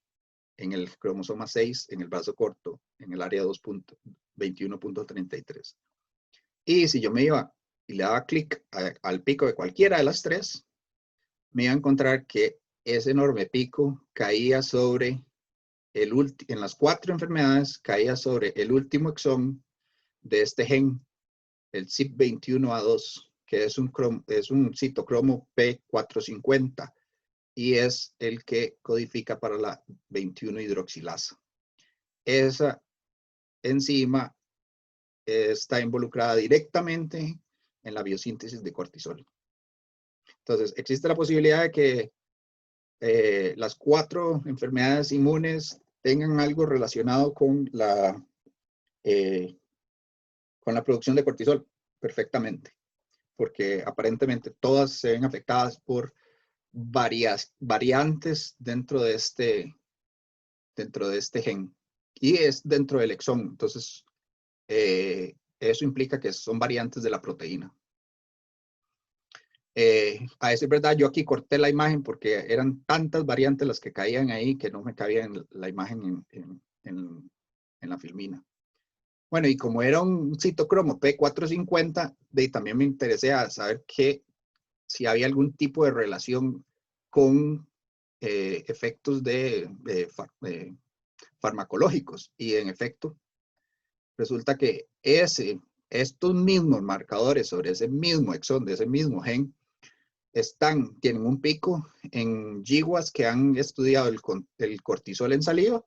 En el cromosoma 6, en el brazo corto, en el área 2.21.33. Y si yo me iba y le daba clic al pico de cualquiera de las 3, me iba a encontrar que ese enorme pico caía sobre en las 4 enfermedades, caía sobre el último exón de este gen, el CYP21A2, que es un citocromo P450 y es el que codifica para la 21-hidroxilasa. Esa enzima está involucrada directamente en la biosíntesis de cortisol. Entonces, existe la posibilidad de que las 4 enfermedades inmunes tengan algo relacionado con la con la producción de cortisol perfectamente, porque aparentemente todas se ven afectadas por variantes dentro de este gen, y es dentro del exón. Entonces, eso implica que son variantes de la proteína. A decir verdad, yo aquí corté la imagen porque eran tantas variantes las que caían ahí que no me cabía en la imagen en la filmina. Bueno, y como era un citocromo P450, también me interesé a saber si había algún tipo de relación con efectos farmacológicos. Y en efecto, resulta que estos mismos marcadores sobre ese mismo exón de ese mismo gen tienen un pico en yiguas que han estudiado el cortisol en saliva,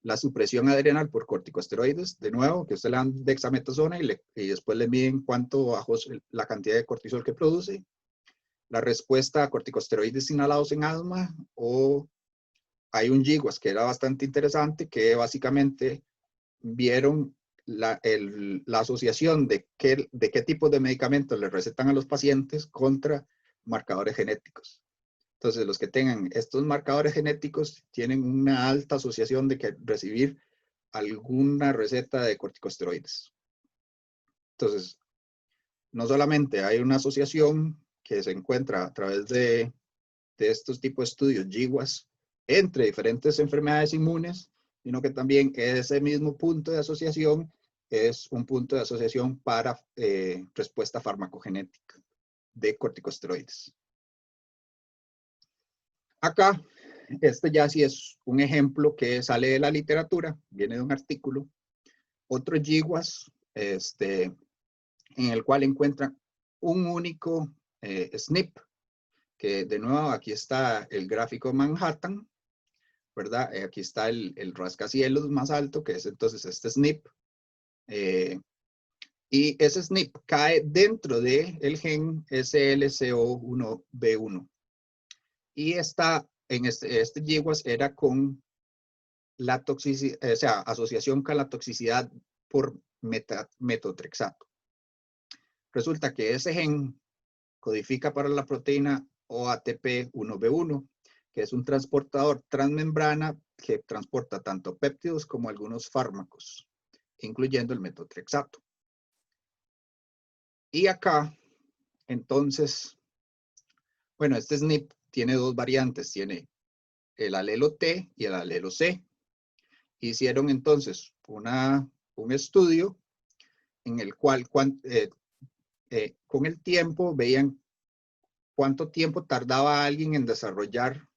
la supresión adrenal por corticosteroides, de nuevo, que usted le dan dexametasona y después le miden cuánto bajó la cantidad de cortisol que produce, la respuesta a corticosteroides inhalados en asma, o hay un yiguas que era bastante interesante, que básicamente vieron la asociación de qué tipo de medicamentos le recetan a los pacientes contra marcadores genéticos. Entonces, los que tengan estos marcadores genéticos tienen una alta asociación de que recibir alguna receta de corticosteroides. Entonces, no solamente hay una asociación que se encuentra a través de estos tipos de estudios, yiguas, entre diferentes enfermedades inmunes, sino que también ese mismo punto de asociación es un punto de asociación para respuesta farmacogenética de corticosteroides. Acá, este ya sí es un ejemplo que sale de la literatura, viene de un artículo. Otro yiguas, en el cual encuentran un único SNP, que de nuevo aquí está el gráfico Manhattan, ¿verdad? Aquí está el rascacielos más alto, que es entonces este SNP. Y ese SNP cae dentro del gen SLCO1B1. Y en este yiguas era con la toxicidad, o sea, asociación con la toxicidad por metotrexato. Resulta que ese gen codifica para la proteína OATP1B1, que es un transportador transmembrana que transporta tanto péptidos como algunos fármacos, incluyendo el metotrexato. Y acá, entonces, bueno, este SNP tiene dos variantes, tiene el alelo T y el alelo C. Hicieron entonces un estudio en el cual con el tiempo veían cuánto tiempo tardaba alguien en desarrollar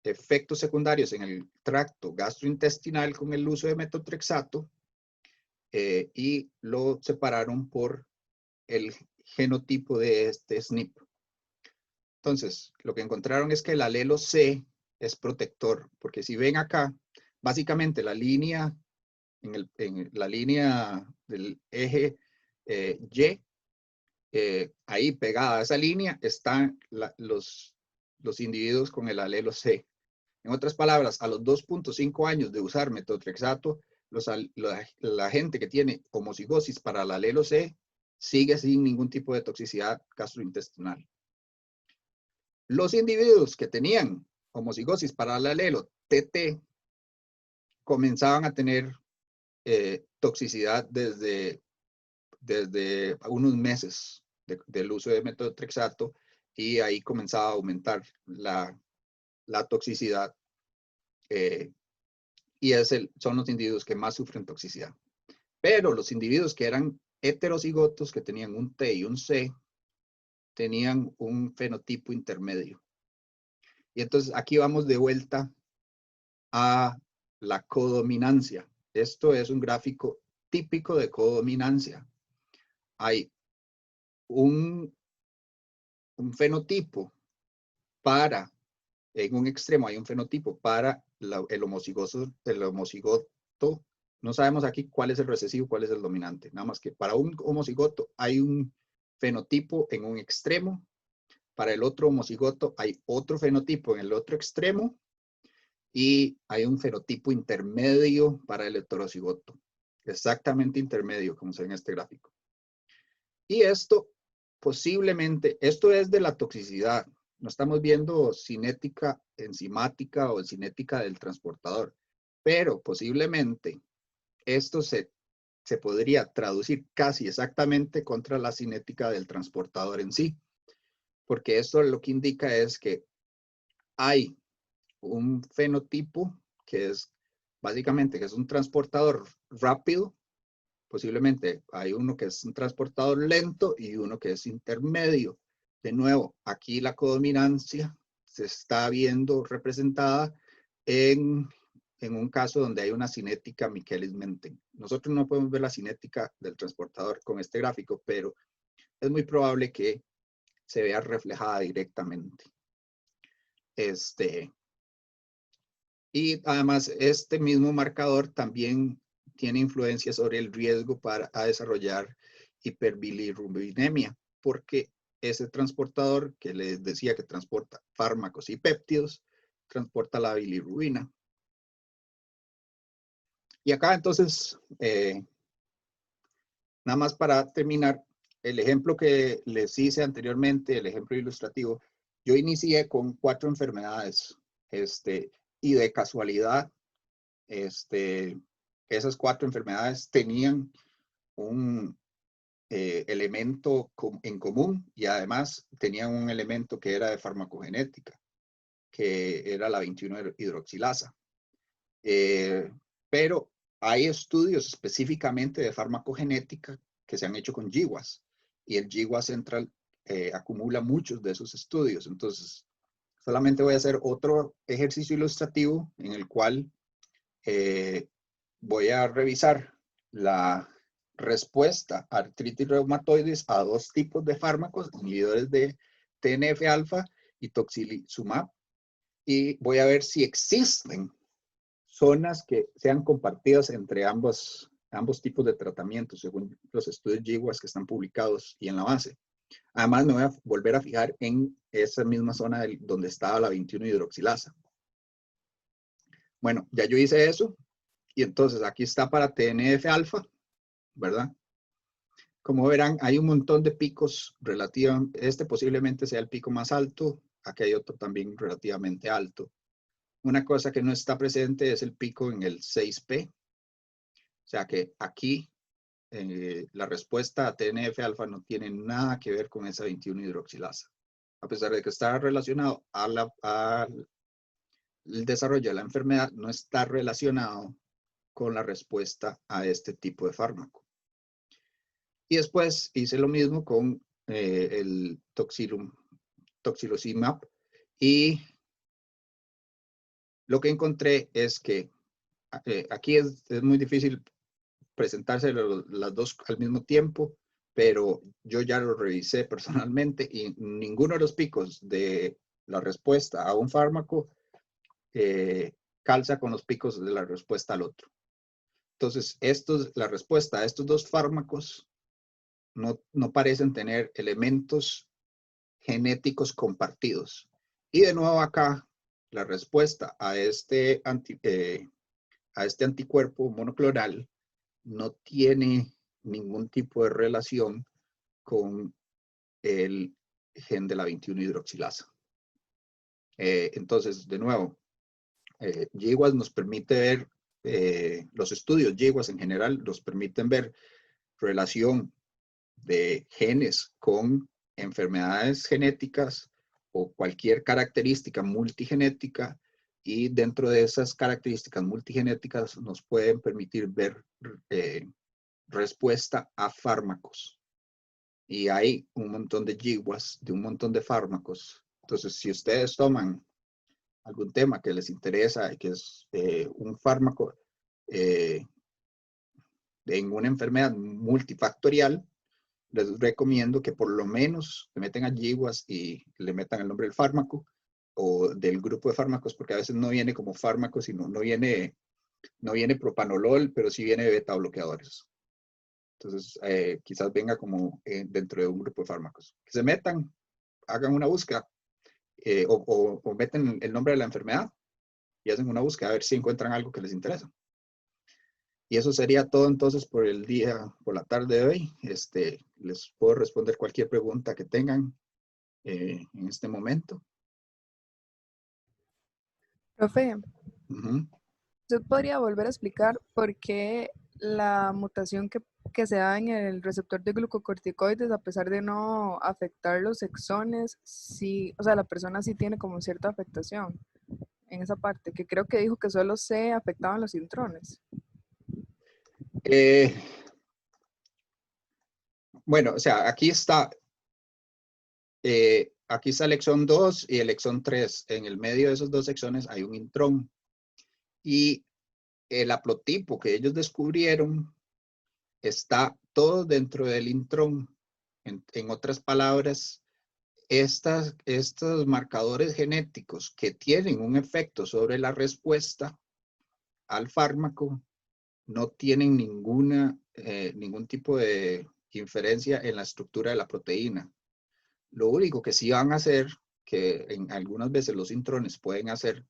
efectos secundarios en el tracto gastrointestinal con el uso de metotrexato, y lo separaron por el genotipo de este SNP. Entonces, lo que encontraron es que el alelo C es protector, porque si ven acá, básicamente la línea, en la línea del eje Y, ahí pegada a esa línea están los individuos con el alelo C. En otras palabras, a los 2.5 años de usar metotrexato, la gente que tiene homocigosis para el alelo C sigue sin ningún tipo de toxicidad gastrointestinal. Los individuos que tenían homocigosis para el alelo TT comenzaban a tener toxicidad desde unos meses del uso de metotrexato, y ahí comenzaba a aumentar la toxicidad, y son los individuos que más sufren toxicidad. Pero los individuos que eran heterocigotos, que tenían un T y un C, tenían un fenotipo intermedio. Y entonces aquí vamos de vuelta a la codominancia. Esto es un gráfico típico de codominancia. Hay un fenotipo en un extremo hay un fenotipo para el homocigoto. No sabemos aquí cuál es el recesivo, cuál es el dominante. Nada más que para un homocigoto hay un fenotipo en un extremo. Para el otro homocigoto hay otro fenotipo en el otro extremo. y hay un fenotipo intermedio para el heterocigoto, exactamente intermedio, como se ve en este gráfico. Y esto posiblemente, esto es de la toxicidad, no estamos viendo cinética enzimática o cinética del transportador, pero posiblemente esto se podría traducir casi exactamente contra la cinética del transportador en sí, porque esto lo que indica es que hay un fenotipo que es básicamente que es un transportador rápido, posiblemente hay uno que es un transportador lento y uno que es intermedio. De nuevo, aquí la codominancia se está viendo representada en un caso donde hay una cinética Michaelis-Menten. Nosotros no podemos ver la cinética del transportador con este gráfico, pero es muy probable que se vea reflejada directamente. Y además, este mismo marcador también tiene influencia sobre el riesgo para desarrollar hiperbilirrubinemia, porque ese transportador que les decía que transporta fármacos y péptidos, transporta la bilirrubina. Y acá entonces, nada más para terminar, el ejemplo que les hice anteriormente, el ejemplo ilustrativo, yo inicié con 4 enfermedades, y de casualidad, esas 4 enfermedades tenían un elemento en común y además tenían un elemento que era de farmacogenética, que era la 21-hidroxilasa. Pero hay estudios específicamente de farmacogenética que se han hecho con GWAS y el GWAS Central acumula muchos de esos estudios. Entonces, solamente voy a hacer otro ejercicio ilustrativo en el cual voy a revisar la respuesta a artritis reumatoides a 2 tipos de fármacos, inhibidores de TNF-alfa y tocilizumab, y voy a ver si existen zonas que sean compartidas entre ambos tipos de tratamientos, según los estudios GWAS que están publicados y en la base. Además, me voy a volver a fijar en esa misma zona donde estaba la 21-hidroxilasa. Bueno, ya yo hice eso. Y entonces aquí está para TNF-alfa, ¿verdad? Como verán, hay un montón de picos relativos. Este posiblemente sea el pico más alto. Aquí hay otro también relativamente alto. Una cosa que no está presente es el pico en el 6P. O sea que aquí la respuesta a TNF-alfa no tiene nada que ver con esa 21-hidroxilasa. A pesar de que está relacionado al desarrollo de la enfermedad, no está relacionado con la respuesta a este tipo de fármaco. Y después hice lo mismo con el tocilizumab y lo que encontré es que aquí es muy difícil presentarse las dos al mismo tiempo, pero yo ya lo revisé personalmente y ninguno de los picos de la respuesta a un fármaco calza con los picos de la respuesta al otro. Entonces, la respuesta a estos 2 fármacos no parecen tener elementos genéticos compartidos. Y de nuevo acá, la respuesta a este anticuerpo monoclonal no tiene ningún tipo de relación con el gen de la 21-hidroxilasa. Entonces, de nuevo, GWAS nos permite ver, los estudios GWAS en general nos permiten ver relación de genes con enfermedades genéticas o cualquier característica multigenética, y dentro de esas características multigenéticas nos pueden permitir ver respuesta a fármacos. Y hay un montón de GWAS de un montón de fármacos. Entonces, si ustedes toman algún tema que les interesa, que es un fármaco en una enfermedad multifactorial, les recomiendo que por lo menos le metan a GWAS y le metan el nombre del fármaco o del grupo de fármacos, porque a veces no viene como fármaco, sino no viene propanolol, pero sí viene beta bloqueadores. Entonces, quizás venga como dentro de un grupo de fármacos. Que se metan, hagan una búsqueda o meten el nombre de la enfermedad y hacen una búsqueda a ver si encuentran algo que les interesa. Y eso sería todo entonces por el día, por la tarde de hoy. Les puedo responder cualquier pregunta que tengan en este momento. Profe, Ujú. ¿usted podría volver a explicar por qué la mutación que se da en el receptor de glucocorticoides, a pesar de no afectar los exones, sí, o sea, la persona sí tiene como cierta afectación en esa parte, que creo que dijo que solo se afectaban los intrones? Bueno, o sea, aquí está el exón 2 y el exón 3. En el medio de esos dos exones hay un intrón. Y el haplotipo que ellos descubrieron está todo dentro del intrón. En otras palabras, estos marcadores genéticos que tienen un efecto sobre la respuesta al fármaco no tienen ningún tipo de inferencia en la estructura de la proteína. Lo único que sí van a hacer, que en algunas veces los intrones pueden hacer,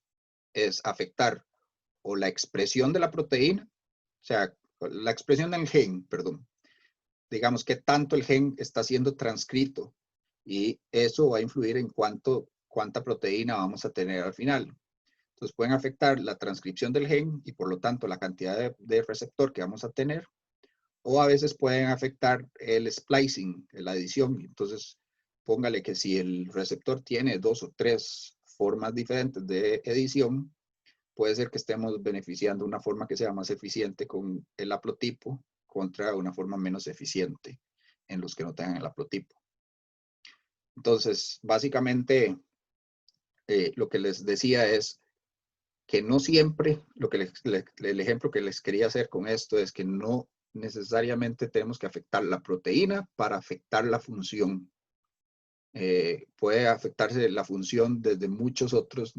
es afectar o la expresión de la proteína, o sea, la expresión del gen, perdón. Digamos que tanto el gen está siendo transcrito y eso va a influir en cuánta proteína vamos a tener al final. Entonces pueden afectar la transcripción del gen y por lo tanto la cantidad de receptor que vamos a tener, o a veces pueden afectar el splicing, la adición. Entonces póngale que si el receptor tiene 2 o 3 formas diferentes de edición, puede ser que estemos beneficiando una forma que sea más eficiente con el haplotipo contra una forma menos eficiente en los que no tengan el haplotipo. Entonces, básicamente, lo que les decía es que no siempre, el ejemplo que les quería hacer con esto es que no necesariamente tenemos que afectar la proteína para afectar la función. Puede afectarse la función desde muchos otros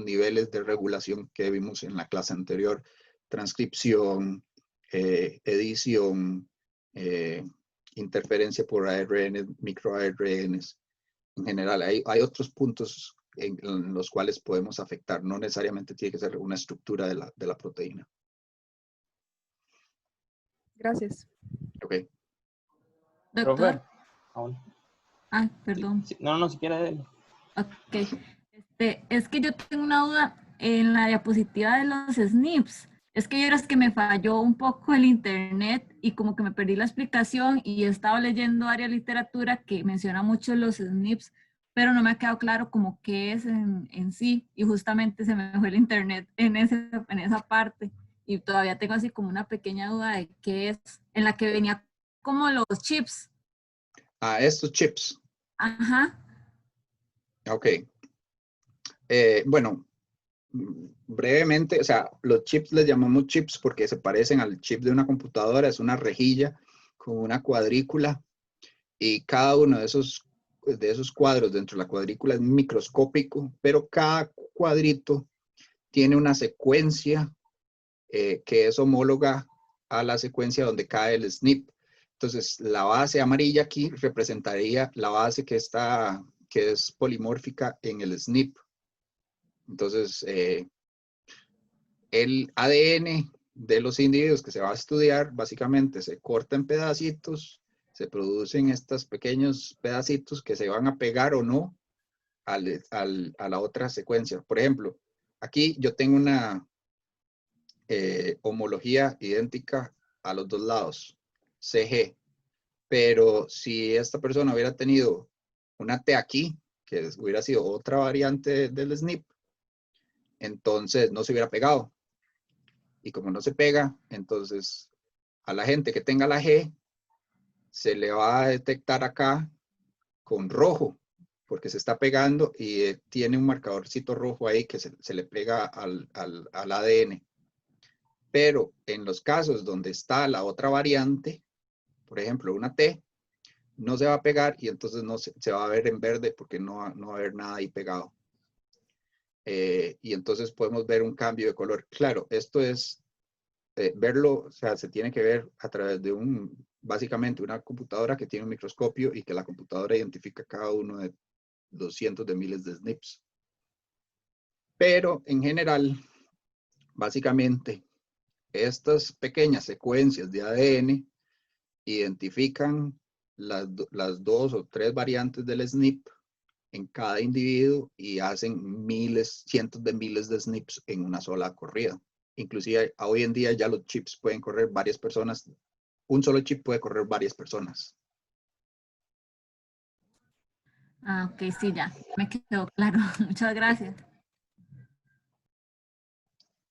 niveles de regulación que vimos en la clase anterior: transcripción, edición, interferencia por ARN, microARNs. En general, hay otros puntos en los cuales podemos afectar. No necesariamente tiene que ser una estructura de la proteína. Gracias. Ok. Doctor. Profe. Ah, perdón. No, si quiere. Ok. Es que yo tengo una duda en la diapositiva de los SNPs. Es que yo que me falló un poco el internet y como que me perdí la explicación y he estado leyendo varias literatura que menciona mucho los SNPs, pero no me ha quedado claro como qué es en sí, y justamente se me fue el internet en esa parte y todavía tengo así como una pequeña duda de qué es, en la que venía como los chips. Estos chips. Ajá. Ok. Bueno, brevemente, o sea, los chips les llamamos chips porque se parecen al chip de una computadora. Es una rejilla con una cuadrícula y cada uno de esos cuadros dentro de la cuadrícula es microscópico, pero cada cuadrito tiene una secuencia que es homóloga a la secuencia donde cae el SNP. Entonces, la base amarilla aquí representaría la base que es polimórfica en el SNP. Entonces, el ADN de los individuos que se va a estudiar, básicamente se corta en pedacitos, se producen estos pequeños pedacitos que se van a pegar o no a la otra secuencia. Por ejemplo, aquí yo tengo una homología idéntica a los dos lados, CG, pero si esta persona hubiera tenido una T aquí, que hubiera sido otra variante del SNP, entonces no se hubiera pegado. Y como no se pega, entonces a la gente que tenga la G se le va a detectar acá con rojo, porque se está pegando y tiene un marcadorcito rojo ahí que se le pega al ADN. Pero en los casos donde está la otra variante, por ejemplo, una T, no se va a pegar y entonces no se va a ver en verde porque no va a haber nada ahí pegado. Y entonces podemos ver un cambio de color. Claro, esto es verlo, o sea, se tiene que ver a través de básicamente una computadora que tiene un microscopio y que la computadora identifica cada uno de los cientos de miles de SNPs. Pero en general, básicamente, estas pequeñas secuencias de ADN identifican las 2 o 3 variantes del SNP en cada individuo y hacen miles, cientos de miles de SNPs en una sola corrida. Inclusive hoy en día ya los chips pueden correr varias personas. Un solo chip puede correr varias personas. Ah, ok, sí, ya me quedó claro. Muchas gracias.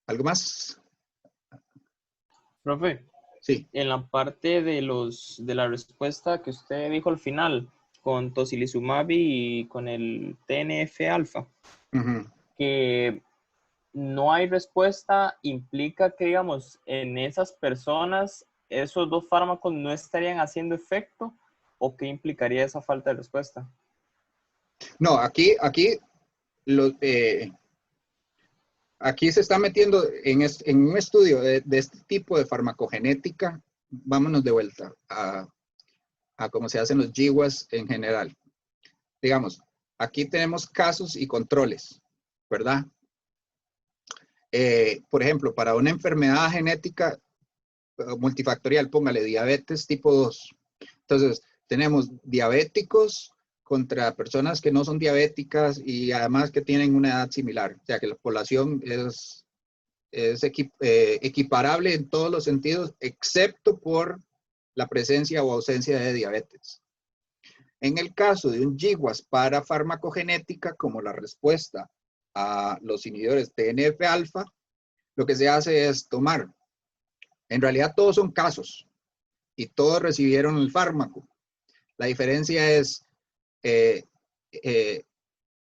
¿Algo más? Profe, Sí. en la parte de la respuesta que usted dijo al final, con tocilizumab y con el TNF-alfa, que no hay respuesta, implica que, digamos, en esas personas, esos dos fármacos no estarían haciendo efecto, ¿o qué implicaría esa falta de respuesta? No, aquí se está metiendo en un estudio de este tipo de farmacogenética. Vámonos de vuelta a cómo se hacen los GWAS en general. Digamos, aquí tenemos casos y controles, ¿verdad? Por ejemplo, para una enfermedad genética multifactorial, póngale diabetes tipo 2. Entonces, tenemos diabéticos contra personas que no son diabéticas y además que tienen una edad similar. O sea, que la población es equiparable en todos los sentidos, excepto por la presencia o ausencia de diabetes. En el caso de un GWAS para farmacogenética, como la respuesta a los inhibidores TNF-alfa, lo que se hace es tomar, en realidad todos son casos y todos recibieron el fármaco. La diferencia es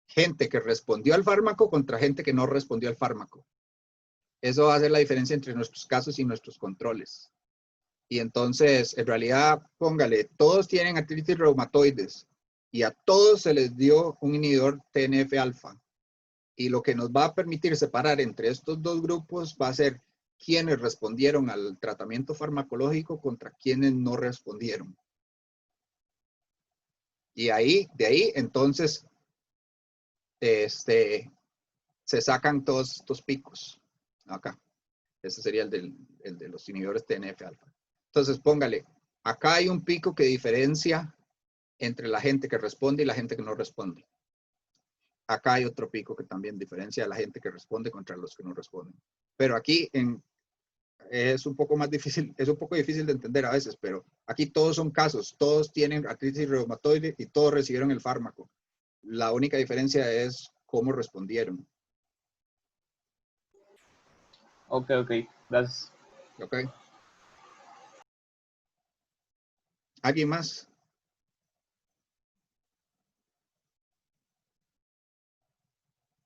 gente que respondió al fármaco contra gente que no respondió al fármaco. Eso va a ser la diferencia entre nuestros casos y nuestros controles. Y entonces, en realidad, póngale, todos tienen artritis reumatoides y a todos se les dio un inhibidor TNF-alfa. Y lo que nos va a permitir separar entre estos dos grupos va a ser quienes respondieron al tratamiento farmacológico contra quienes no respondieron. Y de ahí, entonces, se sacan todos estos picos. Acá. Ese sería el de los inhibidores TNF-alfa. Entonces, póngale, acá hay un pico que diferencia entre la gente que responde y la gente que no responde. Acá hay otro pico que también diferencia a la gente que responde contra los que no responden. Pero aquí es un poco más difícil, es un poco difícil de entender a veces, pero aquí todos son casos, todos tienen artritis reumatoide y todos recibieron el fármaco. La única diferencia es cómo respondieron. Ok, gracias. Ok. ¿Alguien más?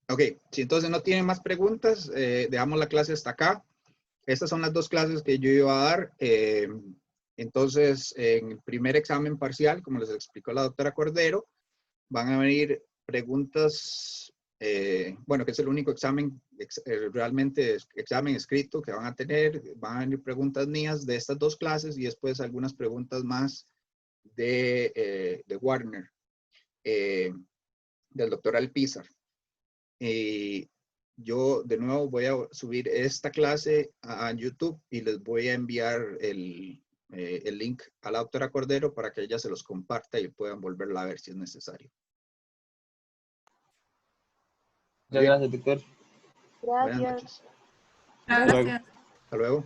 Ok, si entonces no tienen más preguntas, dejamos la clase hasta acá. Estas son las 2 clases que yo iba a dar. Entonces, en el primer examen parcial, como les explicó la doctora Cordero, van a venir preguntas, bueno, que es el único examen, realmente examen escrito que van a tener. Van a venir preguntas mías de estas 2 clases y después algunas preguntas más de Warner, del doctor Alpizar. Yo de nuevo voy a subir esta clase a YouTube y les voy a enviar el link a la doctora Cordero para que ella se los comparta y puedan volverla a ver si es necesario. Muchas gracias, doctor. Buenas noches. Gracias. Hasta luego.